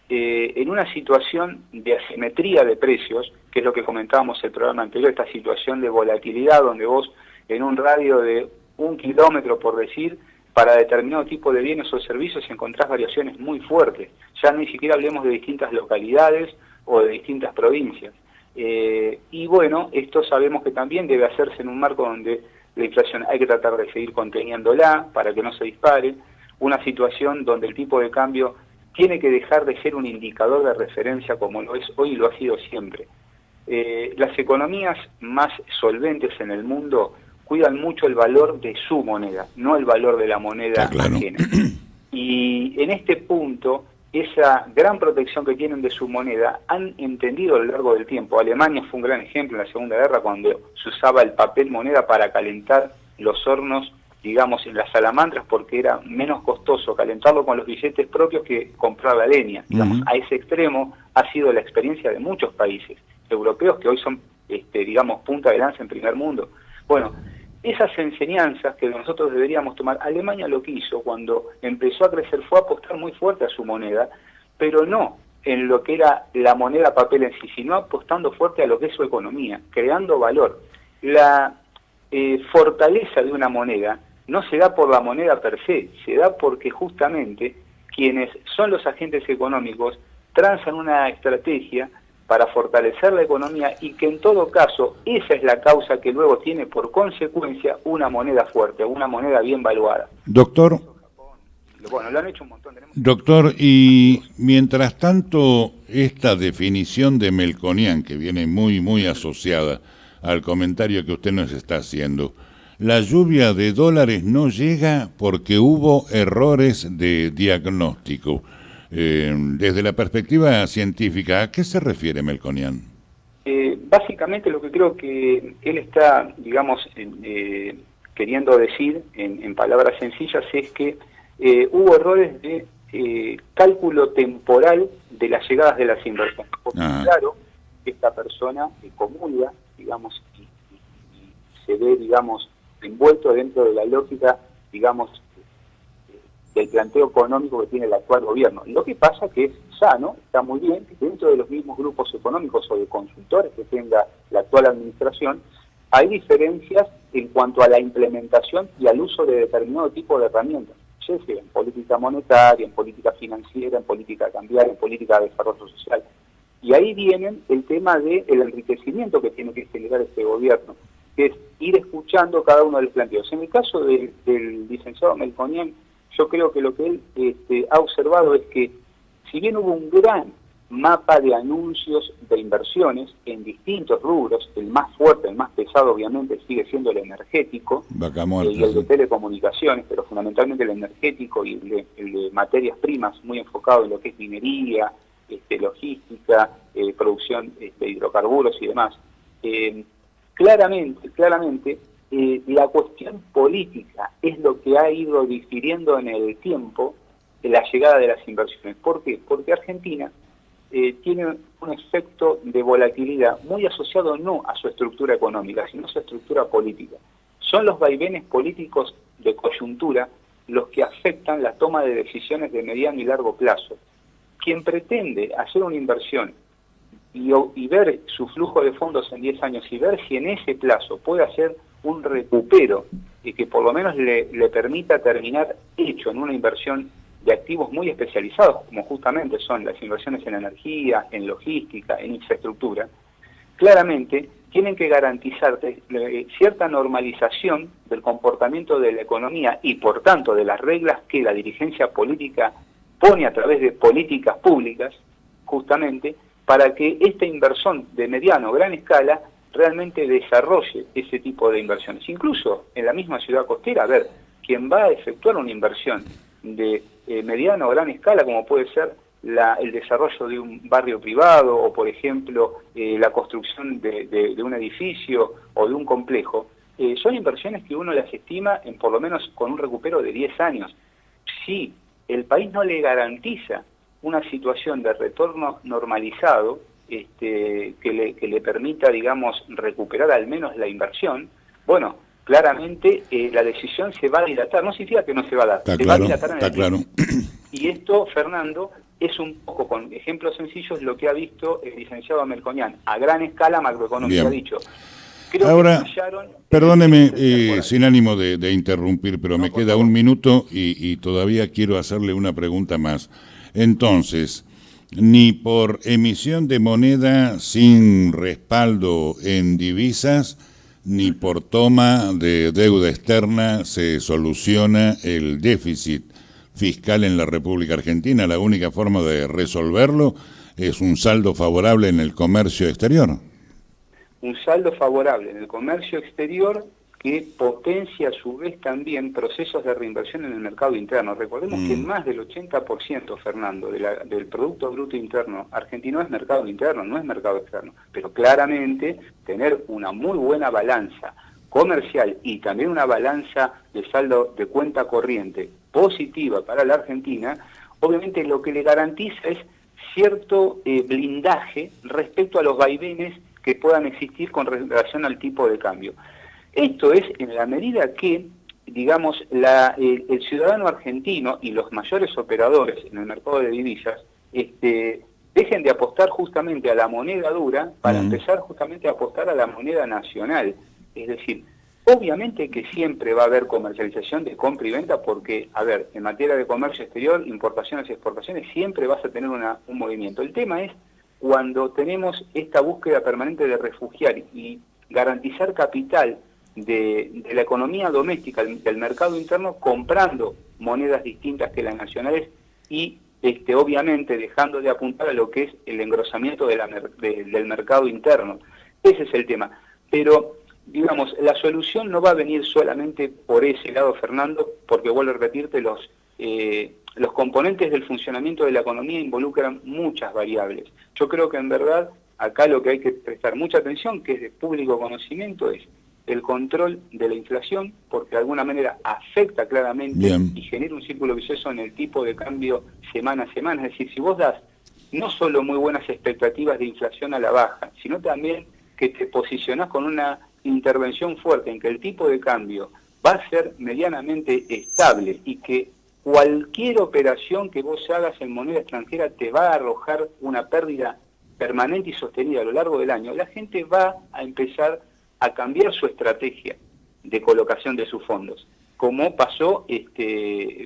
en una situación de asimetría de precios, que es lo que comentábamos en el programa anterior, esta situación de volatilidad donde vos en un radio de 1 kilómetro, por decir, para determinado tipo de bienes o servicios encontrás variaciones muy fuertes. Ya ni siquiera hablemos de distintas localidades o de distintas provincias. Y bueno, esto sabemos que también debe hacerse en un marco donde la inflación hay que tratar de seguir conteniéndola para que no se dispare, una situación donde el tipo de cambio tiene que dejar de ser un indicador de referencia como lo es hoy y lo ha sido siempre. Las economías más solventes en el mundo cuidan mucho el valor de su moneda, no el valor de la moneda ajena. Y en este punto, esa gran protección que tienen de su moneda han entendido a lo largo del tiempo. Alemania fue un gran ejemplo en la Segunda Guerra cuando se usaba el papel moneda para calentar los hornos, digamos, en las salamandras, porque era menos costoso calentarlo con los billetes propios que comprar la leña. Digamos, a ese extremo ha sido la experiencia de muchos países europeos que hoy son, digamos, punta de lanza en primer mundo. Bueno, esas enseñanzas que nosotros deberíamos tomar, Alemania lo que hizo cuando empezó a crecer fue apostar muy fuerte a su moneda, pero no en lo que era la moneda papel en sí, sino apostando fuerte a lo que es su economía, creando valor. La fortaleza de una moneda no se da por la moneda per se, se da porque justamente quienes son los agentes económicos transan una estrategia para fortalecer la economía y que en todo caso esa es la causa que luego tiene por consecuencia una moneda fuerte, una moneda bien valuada. Doctor. Bueno, lo han hecho un montón. Doctor, y mientras tanto esta definición de Melconian, que viene muy asociada al comentario que usted nos está haciendo, la lluvia de dólares no llega porque hubo errores de diagnóstico. Desde la perspectiva científica, ¿a qué se refiere Melconian? Básicamente lo que creo que él está, digamos, queriendo decir en palabras sencillas es que hubo errores de cálculo temporal de las llegadas de las inversiones. Porque claro, esta persona comulga, digamos, y se ve, digamos, envuelto dentro de la lógica, digamos, del planteo económico que tiene el actual gobierno. Lo que pasa que es sano, está muy bien, que dentro de los mismos grupos económicos o de consultores que tenga la actual administración, hay diferencias en cuanto a la implementación y al uso de determinado tipo de herramientas, ya sea en política monetaria, en política financiera, en política cambiaria, en política de desarrollo social. Y ahí viene el tema del enriquecimiento que tiene que generar este gobierno, que es ir escuchando cada uno de los planteos. En el caso del licenciado Melconian, yo creo que lo que él ha observado es que si bien hubo un gran mapa de anuncios de inversiones en distintos rubros, el más fuerte, el más pesado obviamente sigue siendo el energético y el de telecomunicaciones, pero fundamentalmente el energético y el de materias primas, muy enfocado en lo que es minería, logística, producción de hidrocarburos y demás. Claramente, la cuestión política es lo que ha ido difiriendo en el tiempo de la llegada de las inversiones. ¿Por qué? Porque Argentina tiene un efecto de volatilidad muy asociado no a su estructura económica, sino a su estructura política. Son los vaivenes políticos de coyuntura los que afectan la toma de decisiones de mediano y largo plazo. Quien pretende hacer una inversión y ver su flujo de fondos en 10 años y ver si en ese plazo puede hacer un recupero y que por lo menos le permita terminar hecho en una inversión de activos muy especializados, como justamente son las inversiones en energía, en logística, en infraestructura, claramente tienen que garantizar cierta normalización del comportamiento de la economía y por tanto de las reglas que la dirigencia política pone a través de políticas públicas, justamente, para que esta inversión de mediano o gran escala realmente desarrolle ese tipo de inversiones. Incluso en la misma ciudad costera, a ver, quien va a efectuar una inversión de mediana o gran escala, como puede ser el desarrollo de un barrio privado o, por ejemplo, la construcción de un edificio o de un complejo, son inversiones que uno las estima en por lo menos con un recupero de 10 años. Si el país no le garantiza una situación de retorno normalizado que le permita, digamos, recuperar al menos la inversión, bueno, claramente la decisión se va a dilatar. No significa que no se va a dar, está se claro, va a dilatar en está el claro. tiempo. Y esto, Fernando, es un poco, con ejemplos sencillos, lo que ha visto el licenciado Melconian, a gran escala macroeconómica, Bien. ha dicho. Creo Ahora, que fallaron. perdóneme, sin ánimo de interrumpir, pero me queda un minuto y todavía quiero hacerle una pregunta más. Entonces, ni por emisión de moneda sin respaldo en divisas, ni por toma de deuda externa se soluciona el déficit fiscal en la República Argentina. La única forma de resolverlo es un saldo favorable en el comercio exterior. Un saldo favorable en el comercio exterior que potencia a su vez también procesos de reinversión en el mercado interno. Recordemos que más del 80%, Fernando, del Producto Bruto Interno argentino es mercado interno, no es mercado externo. Pero claramente tener una muy buena balanza comercial y también una balanza de saldo de cuenta corriente positiva para la Argentina, obviamente lo que le garantiza es cierto blindaje respecto a los vaivenes que puedan existir con relación al tipo de cambio. Esto es en la medida que, digamos, el ciudadano argentino y los mayores operadores en el mercado de divisas dejen de apostar justamente a la moneda dura para empezar justamente a apostar a la moneda nacional. Es decir, obviamente que siempre va a haber comercialización de compra y venta porque, a ver, en materia de comercio exterior, importaciones y exportaciones, siempre vas a tener un movimiento. El tema es cuando tenemos esta búsqueda permanente de refugiar y garantizar capital de la economía doméstica, del mercado interno, comprando monedas distintas que las nacionales y obviamente dejando de apuntar a lo que es el engrosamiento del mercado interno. Ese es el tema. Pero, digamos, la solución no va a venir solamente por ese lado, Fernando, porque vuelvo a repetirte, los componentes del funcionamiento de la economía involucran muchas variables. Yo creo que en verdad acá lo que hay que prestar mucha atención, que es de público conocimiento, es el control de la inflación, porque de alguna manera afecta claramente y genera un círculo vicioso en el tipo de cambio semana a semana. Es decir, si vos das no solo muy buenas expectativas de inflación a la baja, sino también que te posicionás con una intervención fuerte en que el tipo de cambio va a ser medianamente estable y que cualquier operación que vos hagas en moneda extranjera te va a arrojar una pérdida permanente y sostenida a lo largo del año, la gente va a empezar a cambiar su estrategia de colocación de sus fondos, como pasó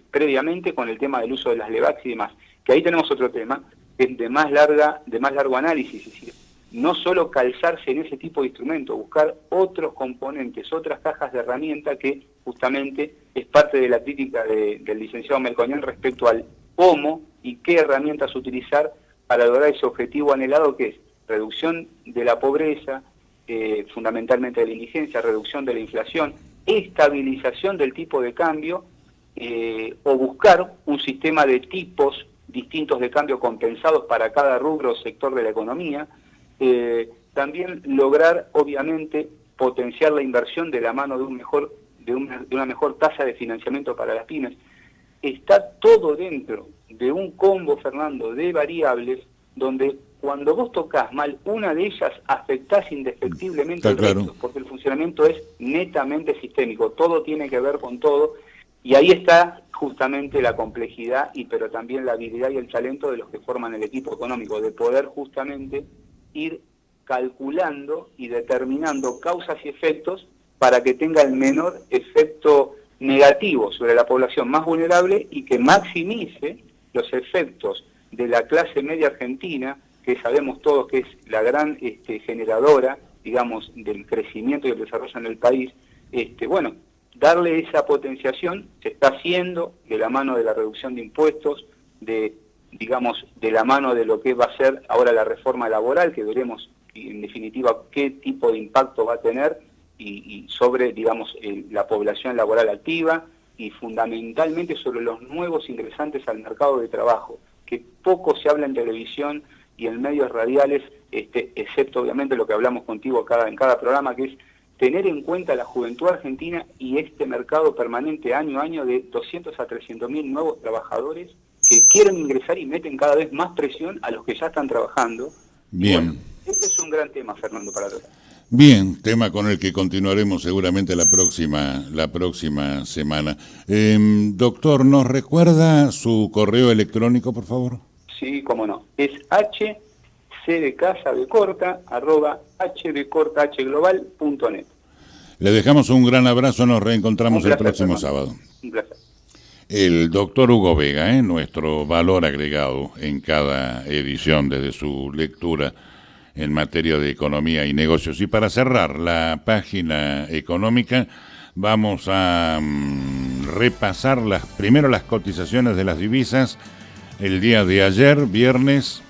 previamente con el tema del uso de las LEVAX y demás, que ahí tenemos otro tema, que es de más largo análisis, es decir, no solo calzarse en ese tipo de instrumento, buscar otros componentes, otras cajas de herramienta que justamente es parte de la crítica del licenciado Melconian respecto al cómo y qué herramientas utilizar para lograr ese objetivo anhelado que es reducción de la pobreza, fundamentalmente de la indigencia, reducción de la inflación, estabilización del tipo de cambio o buscar un sistema de tipos distintos de cambio compensados para cada rubro o sector de la economía. También lograr, obviamente, potenciar la inversión de la mano de una mejor tasa de financiamiento para las pymes. Está todo dentro de un combo, Fernando, de variables donde cuando vos tocas mal una de ellas afectás indefectiblemente el resto, porque el funcionamiento es netamente sistémico, todo tiene que ver con todo, y ahí está justamente la complejidad, pero también la habilidad y el talento de los que forman el equipo económico, de poder justamente ir calculando y determinando causas y efectos para que tenga el menor efecto negativo sobre la población más vulnerable y que maximice los efectos de la clase media argentina, que sabemos todos que es la gran generadora, digamos, del crecimiento y del desarrollo en el país. Bueno, darle esa potenciación se está haciendo de la mano de la reducción de impuestos, digamos, de la mano de lo que va a ser ahora la reforma laboral, que veremos en definitiva qué tipo de impacto va a tener y sobre, digamos, la población laboral activa. y fundamentalmente sobre los nuevos ingresantes al mercado de trabajo, que poco se habla en televisión y en medios radiales, excepto obviamente lo que hablamos contigo en cada programa, que es tener en cuenta la juventud argentina y este mercado permanente año a año de 200 a 300 mil nuevos trabajadores que quieren ingresar y meten cada vez más presión a los que ya están trabajando. Bien. Bueno, este es un gran tema, Fernando, para todos. Bien, tema con el que continuaremos seguramente la próxima semana. Doctor, ¿nos recuerda su correo electrónico, por favor? Sí, cómo no. Es hcdcasabecorta@hglobal.net. Le dejamos un gran abrazo, nos reencontramos el próximo sábado. Un placer. El doctor Hugo Vega, nuestro valor agregado en cada edición desde su lectura en materia de economía y negocios. Y para cerrar la página económica, vamos a repasar primero las cotizaciones de las divisas. El día de ayer, viernes,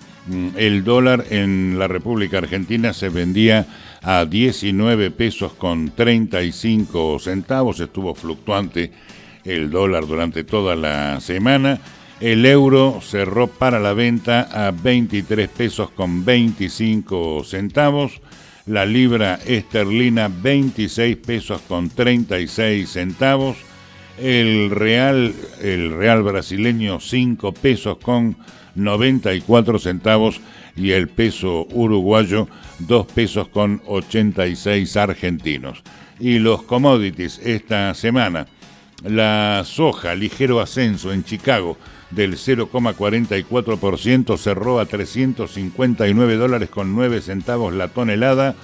el dólar en la República Argentina se vendía a 19 pesos con 35 centavos, estuvo fluctuante el dólar durante toda la semana. El euro cerró para la venta a 23 pesos con 25 centavos. La libra esterlina 26 pesos con 36 centavos. El real brasileño 5 pesos con 94 centavos. Y el peso uruguayo 2 pesos con 86 argentinos. Y los commodities esta semana. La soja, ligero ascenso en Chicago del 0,44%, cerró a $359 con 9 centavos la tonelada.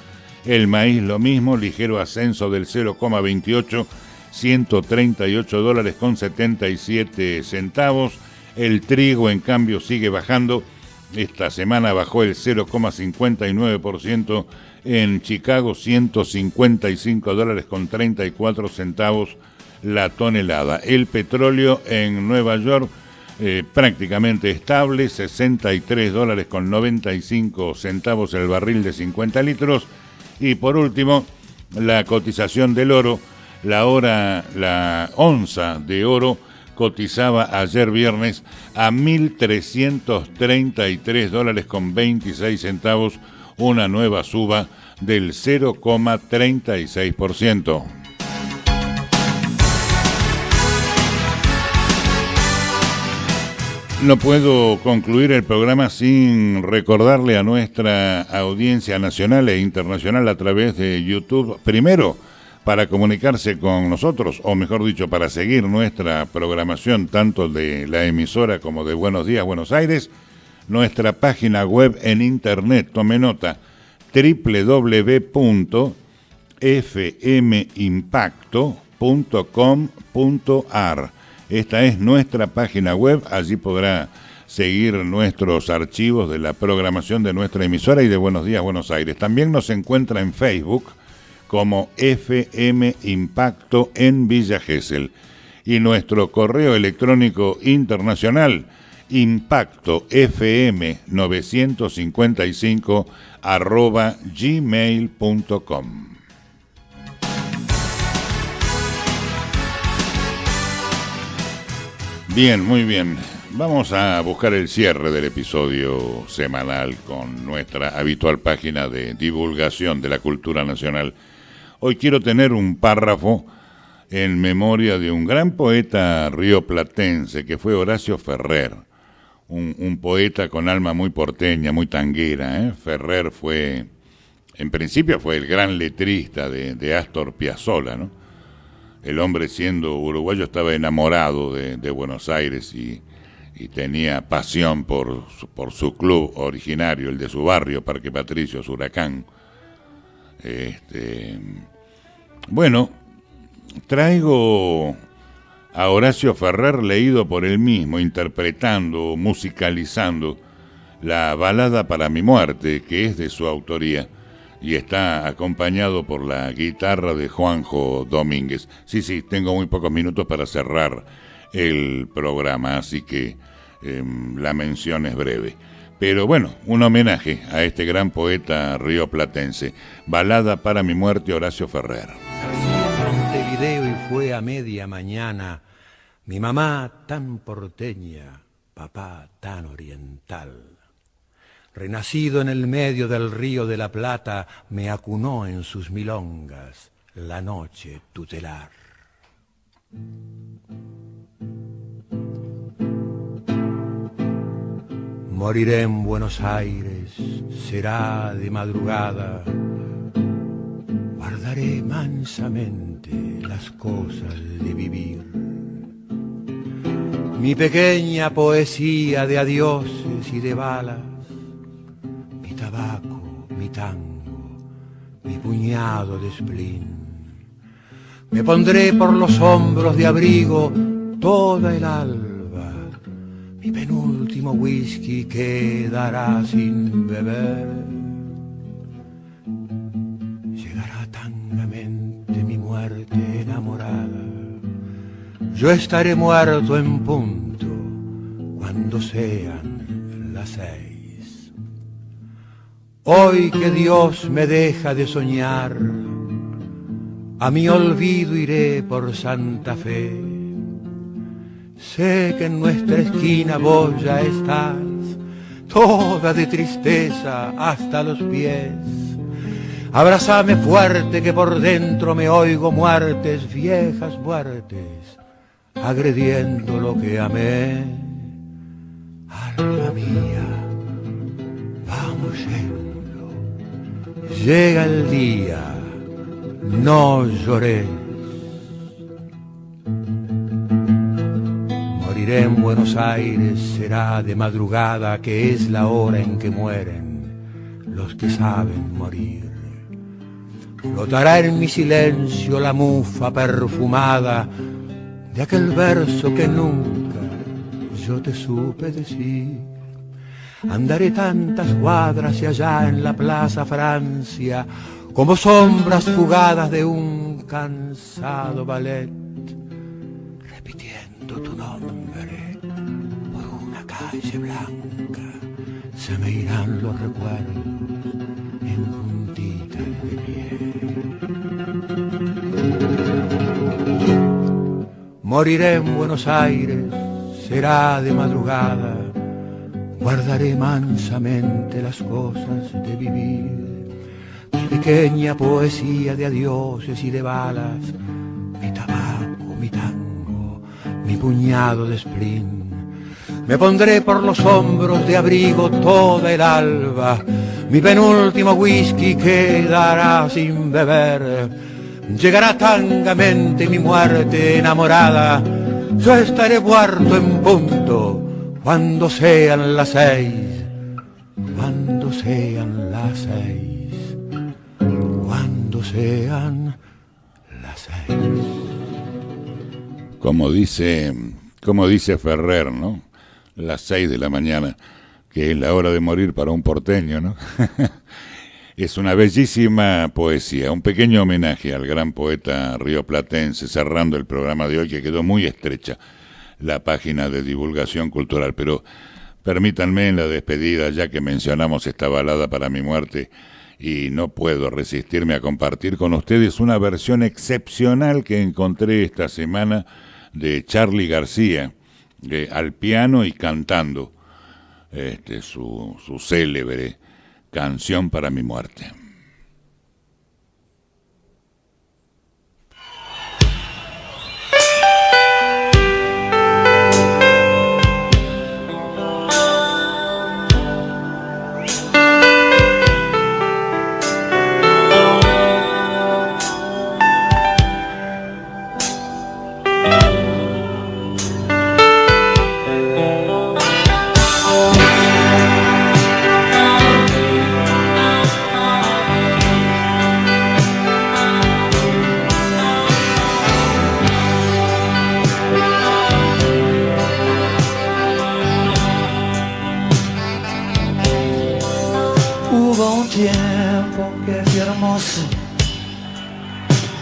El maíz lo mismo, ligero ascenso del 0,28%, $138 con 77 centavos. El trigo, en cambio, sigue bajando. Esta semana bajó el 0,59% en Chicago, $155 con 34 centavos la tonelada. El petróleo en Nueva York prácticamente estable, $63 con 95 centavos el barril de 50 litros. Y por último, la cotización del oro. La onza de oro cotizaba ayer viernes a $1.333 con 26 centavos, una nueva suba del 0,36%. No puedo concluir el programa sin recordarle a nuestra audiencia nacional e internacional a través de YouTube, primero, para comunicarse con nosotros, o mejor dicho, para seguir nuestra programación, tanto de la emisora como de Buenos Días Buenos Aires, nuestra página web en internet, tome nota, www.fmimpacto.com.ar. Esta es nuestra página web, allí podrá seguir nuestros archivos de la programación de nuestra emisora y de Buenos Días Buenos Aires. También nos encuentra en Facebook como FM Impacto en Villa Gesell. Y nuestro correo electrónico internacional, impactofm955@gmail.com. Bien, muy bien. Vamos a buscar el cierre del episodio semanal con nuestra habitual página de divulgación de la cultura nacional. Hoy quiero tener un párrafo en memoria de un gran poeta rioplatense que fue Horacio Ferrer, un poeta con alma muy porteña, muy tanguera. Ferrer en principio fue el gran letrista de Astor Piazzolla, ¿no? El hombre, siendo uruguayo, estaba enamorado de Buenos Aires y tenía pasión por su club originario, el de su barrio, Parque Patricios, Huracán. Bueno, traigo a Horacio Ferrer leído por él mismo, interpretando, musicalizando la balada Para mi muerte, que es de su autoría. Y está acompañado por la guitarra de Juanjo Domínguez. Sí, tengo muy pocos minutos para cerrar el programa, así que la mención es breve. Pero bueno, un homenaje a este gran poeta rioplatense. Balada para mi muerte, Horacio Ferrer. Nací en Montevideo y fue a media mañana Mi mamá tan porteña, papá tan oriental. Renacido en el medio del río de la Plata, me acunó en sus milongas la noche tutelar. Moriré en Buenos Aires, será de madrugada. Guardaré mansamente las cosas de vivir. Mi pequeña poesía de adioses y de balas, mi tabaco, mi tango, mi puñado de spleen. Me pondré por los hombros de abrigo toda el alba, mi penúltimo whisky quedará sin beber. Llegará tangamente mi muerte enamorada. Yo estaré muerto en punto cuando sean las 6. Hoy que Dios me deja de soñar, a mi olvido iré por Santa Fe. Sé que en nuestra esquina vos ya estás, toda de tristeza hasta los pies. Abrázame fuerte que por dentro me oigo muertes, viejas muertes, agrediendo lo que amé. Alma mía, vamos yendo, llega el día, no llores. Moriré en Buenos Aires, será de madrugada, que es la hora en que mueren los que saben morir. Flotará en mi silencio la mufa perfumada de aquel verso que nunca yo te supe decir. Andaré tantas cuadras y allá en la Plaza Francia, como sombras fugadas de un cansado ballet, repitiendo tu nombre por una calle blanca. Se me irán los recuerdos en puntitas de pie. Moriré en Buenos Aires, será de madrugada. Guardaré mansamente las cosas de vivir. Mi pequeña poesía de adioses y de balas, mi tabaco, mi tango, mi puñado de spleen. Me pondré por los hombros de abrigo toda el alba, mi penúltimo whisky quedará sin beber. Llegará tangamente mi muerte enamorada. Yo estaré muerto en punto cuando sean las 6. Cuando sean las 6. Cuando sean las 6. Como dice Ferrer, ¿no? Las 6 de la mañana, que es la hora de morir para un porteño, ¿no? Es una bellísima poesía, un pequeño homenaje al gran poeta rioplatense, cerrando el programa de hoy, que quedó muy estrecha la página de divulgación cultural. Pero permítanme en la despedida, ya que mencionamos esta balada para mi muerte, y no puedo resistirme a compartir con ustedes una versión excepcional que encontré esta semana de Charly García, al piano y cantando su célebre Canción para mi muerte.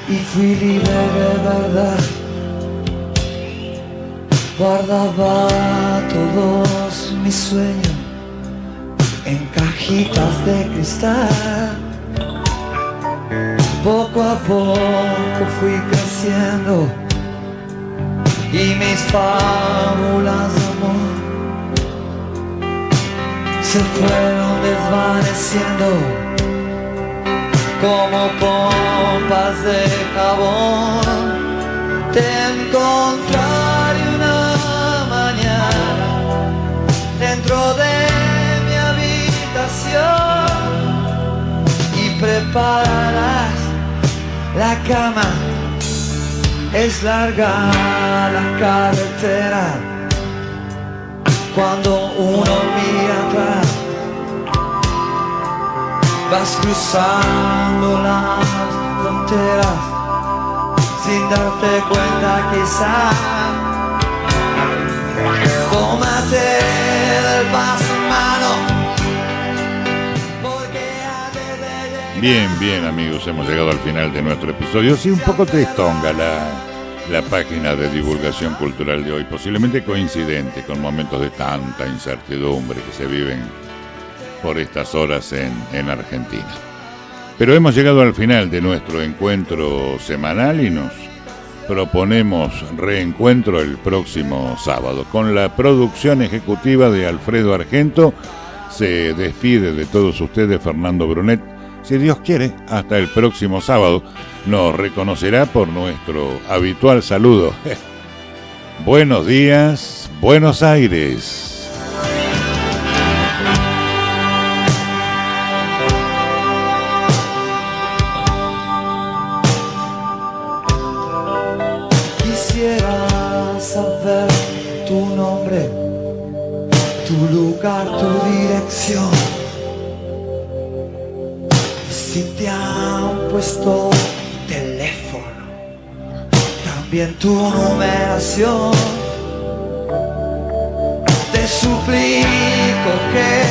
Y fui libre de verdad, guardaba todos mis sueños en cajitas de cristal. Poco a poco fui creciendo y mis fábulas de amor se fueron desvaneciendo como pompas de jabón. Te encontraré una mañana dentro de mi habitación y prepararás la cama. Es larga la carretera cuando uno mira atrás. Vas cruzando las fronteras sin darte cuenta quizá. Tómate del paso en mano. Bien amigos, hemos llegado al final de nuestro episodio. Sí, un poco tristonga la página de divulgación cultural de hoy, posiblemente coincidente con momentos de tanta incertidumbre que se viven por estas horas en Argentina. Pero hemos llegado al final de nuestro encuentro semanal y nos proponemos reencuentro el próximo sábado. Con la producción ejecutiva de Alfredo Argento, se despide de todos ustedes Fernando Brunet. Si Dios quiere, hasta el próximo sábado. Nos reconocerá por nuestro habitual saludo. Buenos días, Buenos Aires. Quisiera saber tu nombre, tu lugar, tu dirección. Si te han puesto teléfono, también tu numeración. Te suplico que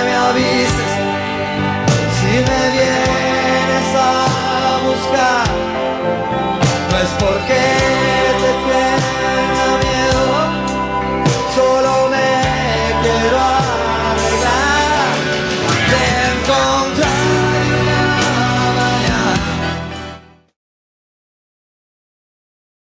me avises